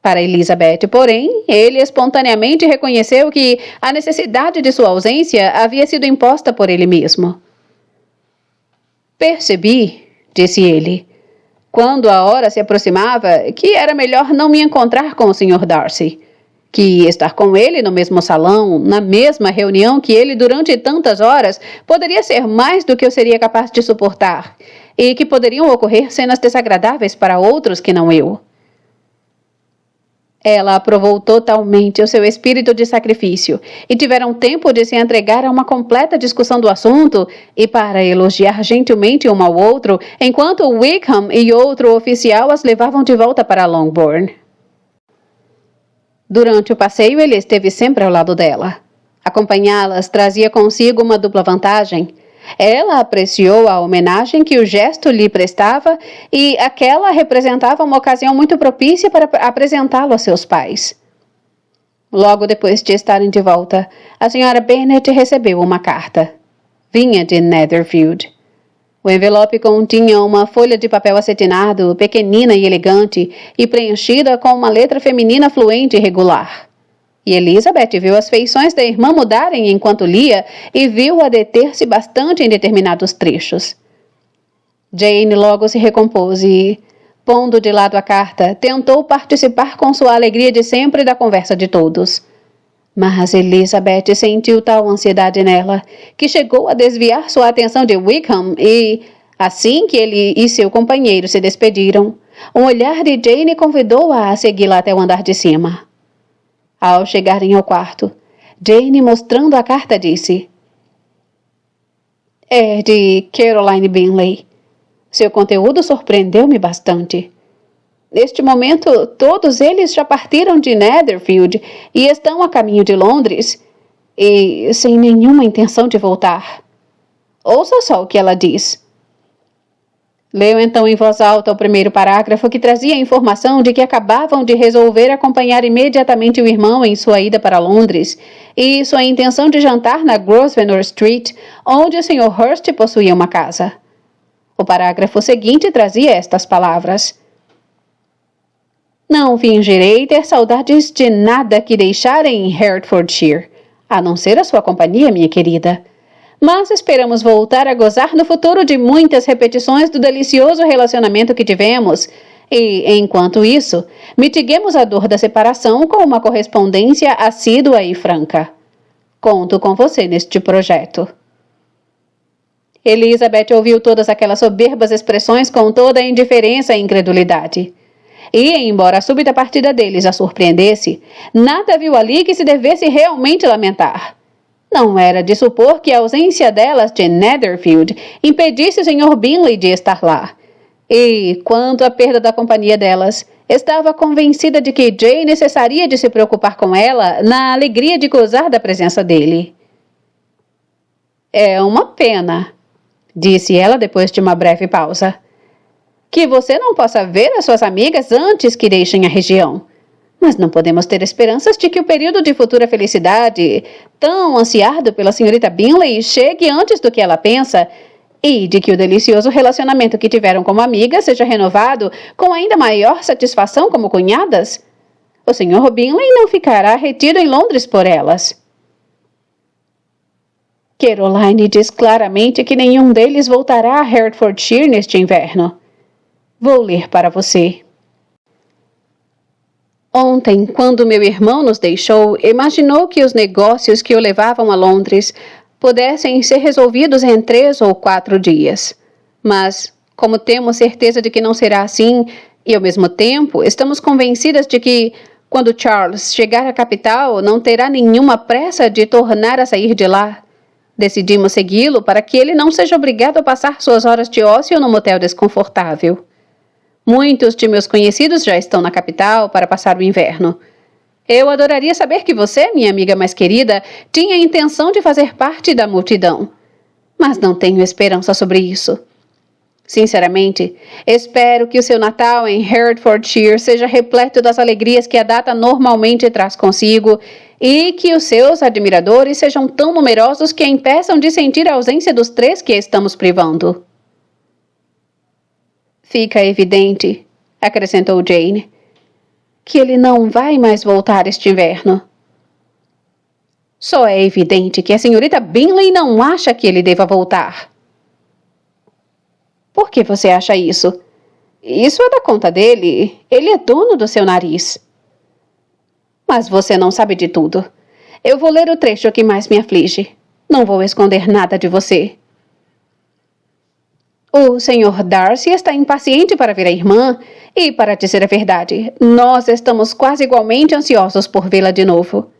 Para Elizabeth, porém, ele espontaneamente reconheceu que a necessidade de sua ausência havia sido imposta por ele mesmo. Percebi, disse ele, quando a hora se aproximava, que era melhor não me encontrar com o Sr. Darcy, que estar com ele no mesmo salão, na mesma reunião que ele durante tantas horas, poderia ser mais do que eu seria capaz de suportar, e que poderiam ocorrer cenas desagradáveis para outros que não eu. Ela aprovou totalmente o seu espírito de sacrifício e tiveram tempo de se entregar a uma completa discussão do assunto e para elogiar gentilmente um ao outro, enquanto Wickham e outro oficial as levavam de volta para Longbourn. Durante o passeio, ele esteve sempre ao lado dela. Acompanhá-las trazia consigo uma dupla vantagem. Ela apreciou a homenagem que o gesto lhe prestava e aquela representava uma ocasião muito propícia para apresentá-lo a seus pais. Logo depois de estarem de volta, a senhora Bennet recebeu uma carta. Vinha de Netherfield. O envelope continha uma folha de papel acetinado, pequenina e elegante, e preenchida com uma letra feminina fluente e regular. E Elizabeth viu as feições da irmã mudarem enquanto lia e viu-a deter-se bastante em determinados trechos. Jane logo se recompôs e, pondo de lado a carta, tentou participar com sua alegria de sempre da conversa de todos. Mas Elizabeth sentiu tal ansiedade nela que chegou a desviar sua atenção de Wickham e, assim que ele e seu companheiro se despediram, um olhar de Jane convidou-a a segui-la até o andar de cima. Ao chegarem ao quarto, Jane, mostrando a carta, disse: "É de Caroline Bingley. Seu conteúdo surpreendeu-me bastante. Neste momento, todos eles já partiram de Netherfield e estão a caminho de Londres, e sem nenhuma intenção de voltar. Ouça só o que ela diz." Leu então em voz alta o primeiro parágrafo, que trazia a informação de que acabavam de resolver acompanhar imediatamente o irmão em sua ida para Londres e sua intenção de jantar na Grosvenor Street, onde o Sr. Hurst possuía uma casa. O parágrafo seguinte trazia estas palavras: "Não fingirei ter saudades de nada que deixar em Hertfordshire, a não ser a sua companhia, minha querida. Mas esperamos voltar a gozar no futuro de muitas repetições do delicioso relacionamento que tivemos, e, enquanto isso, mitiguemos a dor da separação com uma correspondência assídua e franca. Conto com você neste projeto." Elizabeth ouviu todas aquelas soberbas expressões com toda a indiferença e incredulidade. E, embora a súbita partida deles a surpreendesse, nada viu ali que se devesse realmente lamentar. Não era de supor que a ausência delas de Netherfield impedisse o Sr. Bingley de estar lá. E, quanto à perda da companhia delas, estava convencida de que Jane cessaria de se preocupar com ela na alegria de gozar da presença dele. "É uma pena", disse ela depois de uma breve pausa, "que você não possa ver as suas amigas antes que deixem a região. Mas não podemos ter esperanças de que o período de futura felicidade, tão ansiado pela senhorita Bingley, chegue antes do que ela pensa, e de que o delicioso relacionamento que tiveram como amigas seja renovado com ainda maior satisfação como cunhadas. O Sr. Bingley não ficará retido em Londres por elas. Caroline diz claramente que nenhum deles voltará a Hertfordshire neste inverno. Vou ler para você. Ontem, quando meu irmão nos deixou, imaginou que os negócios que o levavam a Londres pudessem ser resolvidos em 3 ou 4 dias. Mas, como temos certeza de que não será assim, e ao mesmo tempo estamos convencidas de que, quando Charles chegar à capital, não terá nenhuma pressa de tornar a sair de lá, decidimos segui-lo para que ele não seja obrigado a passar suas horas de ócio num motel desconfortável. Muitos de meus conhecidos já estão na capital para passar o inverno. Eu adoraria saber que você, minha amiga mais querida, tinha a intenção de fazer parte da multidão. Mas não tenho esperança sobre isso. Sinceramente, espero que o seu Natal em Hertfordshire seja repleto das alegrias que a data normalmente traz consigo e que os seus admiradores sejam tão numerosos que a impeçam de sentir a ausência dos 3 que estamos privando. Fica evidente, acrescentou Jane, que ele não vai mais voltar este inverno. Só é evidente que a senhorita Bingley não acha que ele deva voltar. Por que você acha isso? Isso é da conta dele. Ele é dono do seu nariz. Mas você não sabe de tudo. Eu vou ler o trecho que mais me aflige. Não vou esconder nada de você. O Sr. Darcy está impaciente para ver a irmã e, para dizer a verdade, nós estamos quase igualmente ansiosos por vê-la de novo.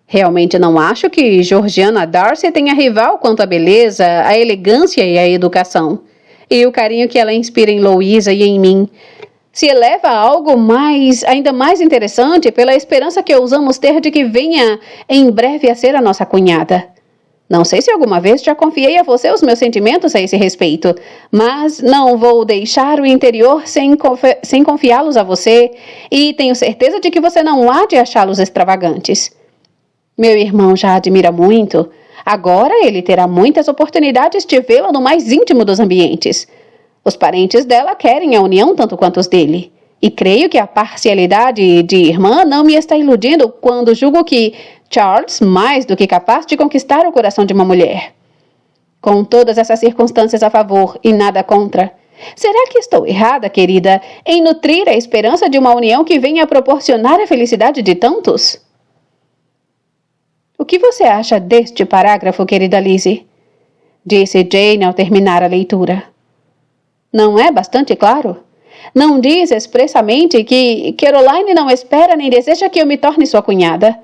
Realmente não acho que Georgiana Darcy tenha rival quanto à beleza, à elegância e à educação. E o carinho que ela inspira em Louisa e em mim se eleva a algo ainda mais interessante pela esperança que ousamos ter de que venha em breve a ser a nossa cunhada. Não sei se alguma vez já confiei a você os meus sentimentos a esse respeito, mas não vou deixar o interior sem confiá-los a você, e tenho certeza de que você não há de achá-los extravagantes. Meu irmão já a admira muito. Agora ele terá muitas oportunidades de vê-la no mais íntimo dos ambientes. Os parentes dela querem a união tanto quanto os dele. E creio que a parcialidade de irmã não me está iludindo quando julgo que Charles mais do que capaz de conquistar o coração de uma mulher. Com todas essas circunstâncias a favor e nada contra, será que estou errada, querida, em nutrir a esperança de uma união que venha a proporcionar a felicidade de tantos? O que você acha deste parágrafo, querida Lizzie? Disse Jane ao terminar a leitura. Não é bastante claro? Não diz expressamente que Caroline não espera nem deseja que eu me torne sua cunhada,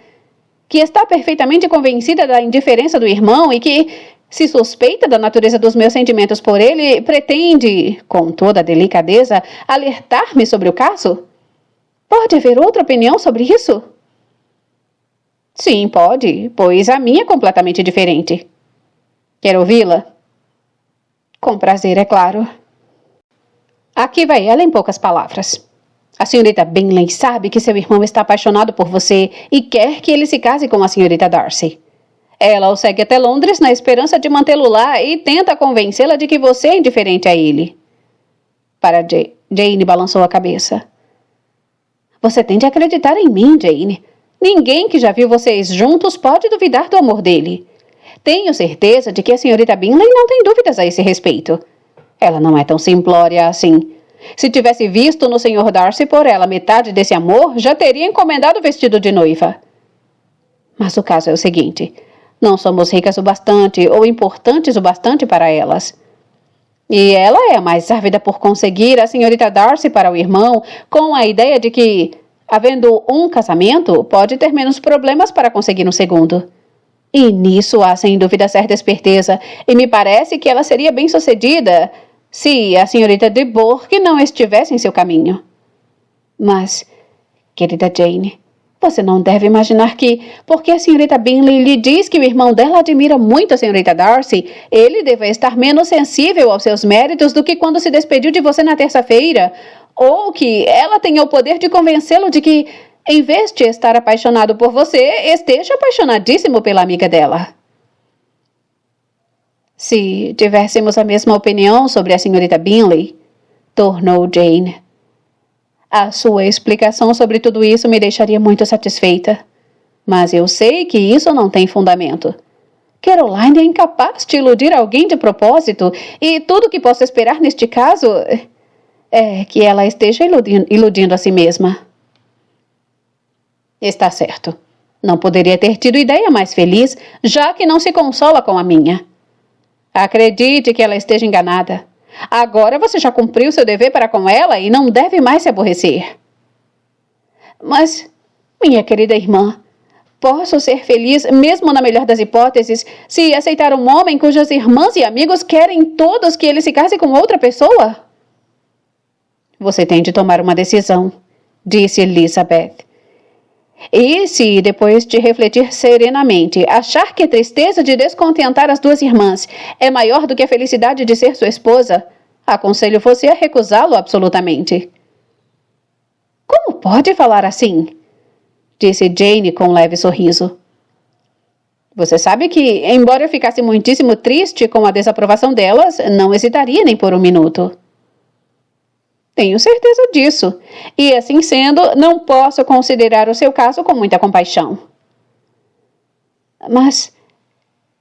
que está perfeitamente convencida da indiferença do irmão e que, se suspeita da natureza dos meus sentimentos por ele, pretende, com toda a delicadeza, alertar-me sobre o caso? Pode haver outra opinião sobre isso? Sim, pode, pois a minha é completamente diferente. Quer ouvi-la? Com prazer, é claro. Aqui vai ela em poucas palavras. A senhorita Bingley sabe que seu irmão está apaixonado por você e quer que ele se case com a senhorita Darcy. Ela o segue até Londres na esperança de mantê-lo lá e tenta convencê-la de que você é indiferente a ele. Para Jane balançou a cabeça. Você tem de acreditar em mim, Jane. Ninguém que já viu vocês juntos pode duvidar do amor dele. Tenho certeza de que a senhorita Bingley não tem dúvidas a esse respeito. Ela não é tão simplória assim. Se tivesse visto no Sr. Darcy por ela metade desse amor, já teria encomendado o vestido de noiva. Mas o caso é o seguinte: não somos ricas o bastante ou importantes o bastante para elas. E ela é a mais ávida por conseguir a senhorita Darcy para o irmão, com a ideia de que, havendo um casamento, pode ter menos problemas para conseguir um segundo. E nisso há sem dúvida certa esperteza, e me parece que ela seria bem-sucedida se a senhorita de Bourgh não estivesse em seu caminho. Mas, querida Jane, você não deve imaginar que, porque a senhorita Bingley lhe diz que o irmão dela admira muito a senhorita Darcy, ele deva estar menos sensível aos seus méritos do que quando se despediu de você na terça-feira, ou que ela tenha o poder de convencê-lo de que em vez de estar apaixonado por você, esteja apaixonadíssimo pela amiga dela. Se tivéssemos a mesma opinião sobre a senhorita Bingley, tornou Jane, a sua explicação sobre tudo isso me deixaria muito satisfeita. Mas eu sei que isso não tem fundamento. Caroline é incapaz de iludir alguém de propósito, e tudo o que posso esperar neste caso é que ela esteja iludindo a si mesma. Está certo. Não poderia ter tido ideia mais feliz, já que não se consola com a minha. Acredite que ela esteja enganada. Agora você já cumpriu seu dever para com ela e não deve mais se aborrecer. Mas, minha querida irmã, posso ser feliz, mesmo na melhor das hipóteses, se aceitar um homem cujas irmãs e amigos querem todos que ele se case com outra pessoa? Você tem de tomar uma decisão, disse Elizabeth. E se, depois de refletir serenamente, achar que a tristeza de descontentar as duas irmãs é maior do que a felicidade de ser sua esposa, aconselho você a recusá-lo absolutamente. Como pode falar assim? Disse Jane com um leve sorriso. Você sabe que, embora eu ficasse muitíssimo triste com a desaprovação delas, não hesitaria nem por um minuto. Tenho certeza disso, e assim sendo, não posso considerar o seu caso com muita compaixão. Mas,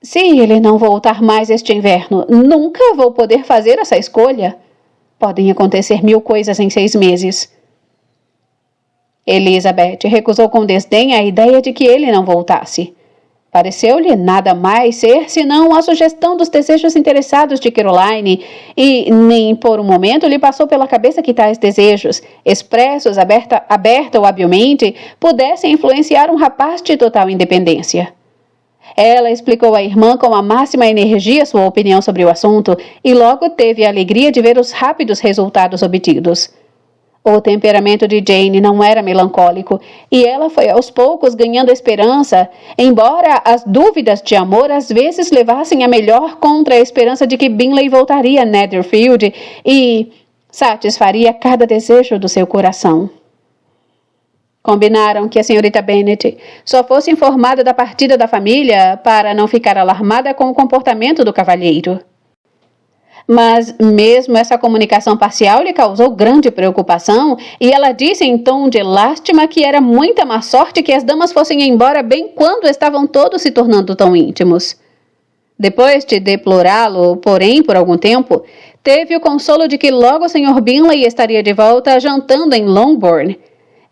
se ele não voltar mais este inverno, nunca vou poder fazer essa escolha. Podem acontecer 1000 coisas em 6 meses. Elizabeth recusou com desdém a ideia de que ele não voltasse. Pareceu-lhe nada mais ser senão a sugestão dos desejos interessados de Caroline, e nem por um momento lhe passou pela cabeça que tais desejos, expressos aberta ou habilmente, pudessem influenciar um rapaz de total independência. Ela explicou à irmã com a máxima energia sua opinião sobre o assunto e logo teve a alegria de ver os rápidos resultados obtidos. O temperamento de Jane não era melancólico, e ela foi aos poucos ganhando esperança, embora as dúvidas de amor às vezes levassem a melhor contra a esperança de que Bingley voltaria a Netherfield e satisfaria cada desejo do seu coração. Combinaram que a senhorita Bennet só fosse informada da partida da família para não ficar alarmada com o comportamento do cavalheiro. Mas mesmo essa comunicação parcial lhe causou grande preocupação, e ela disse em tom de lástima que era muita má sorte que as damas fossem embora bem quando estavam todos se tornando tão íntimos. Depois de deplorá-lo, porém, por algum tempo, teve o consolo de que logo o Sr. Bingley estaria de volta jantando em Longbourn.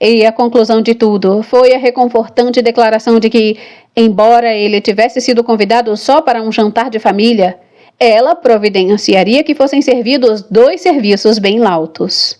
E a conclusão de tudo foi a reconfortante declaração de que, embora ele tivesse sido convidado só para um jantar de família, ela providenciaria que fossem servidos 2 serviços bem lautos.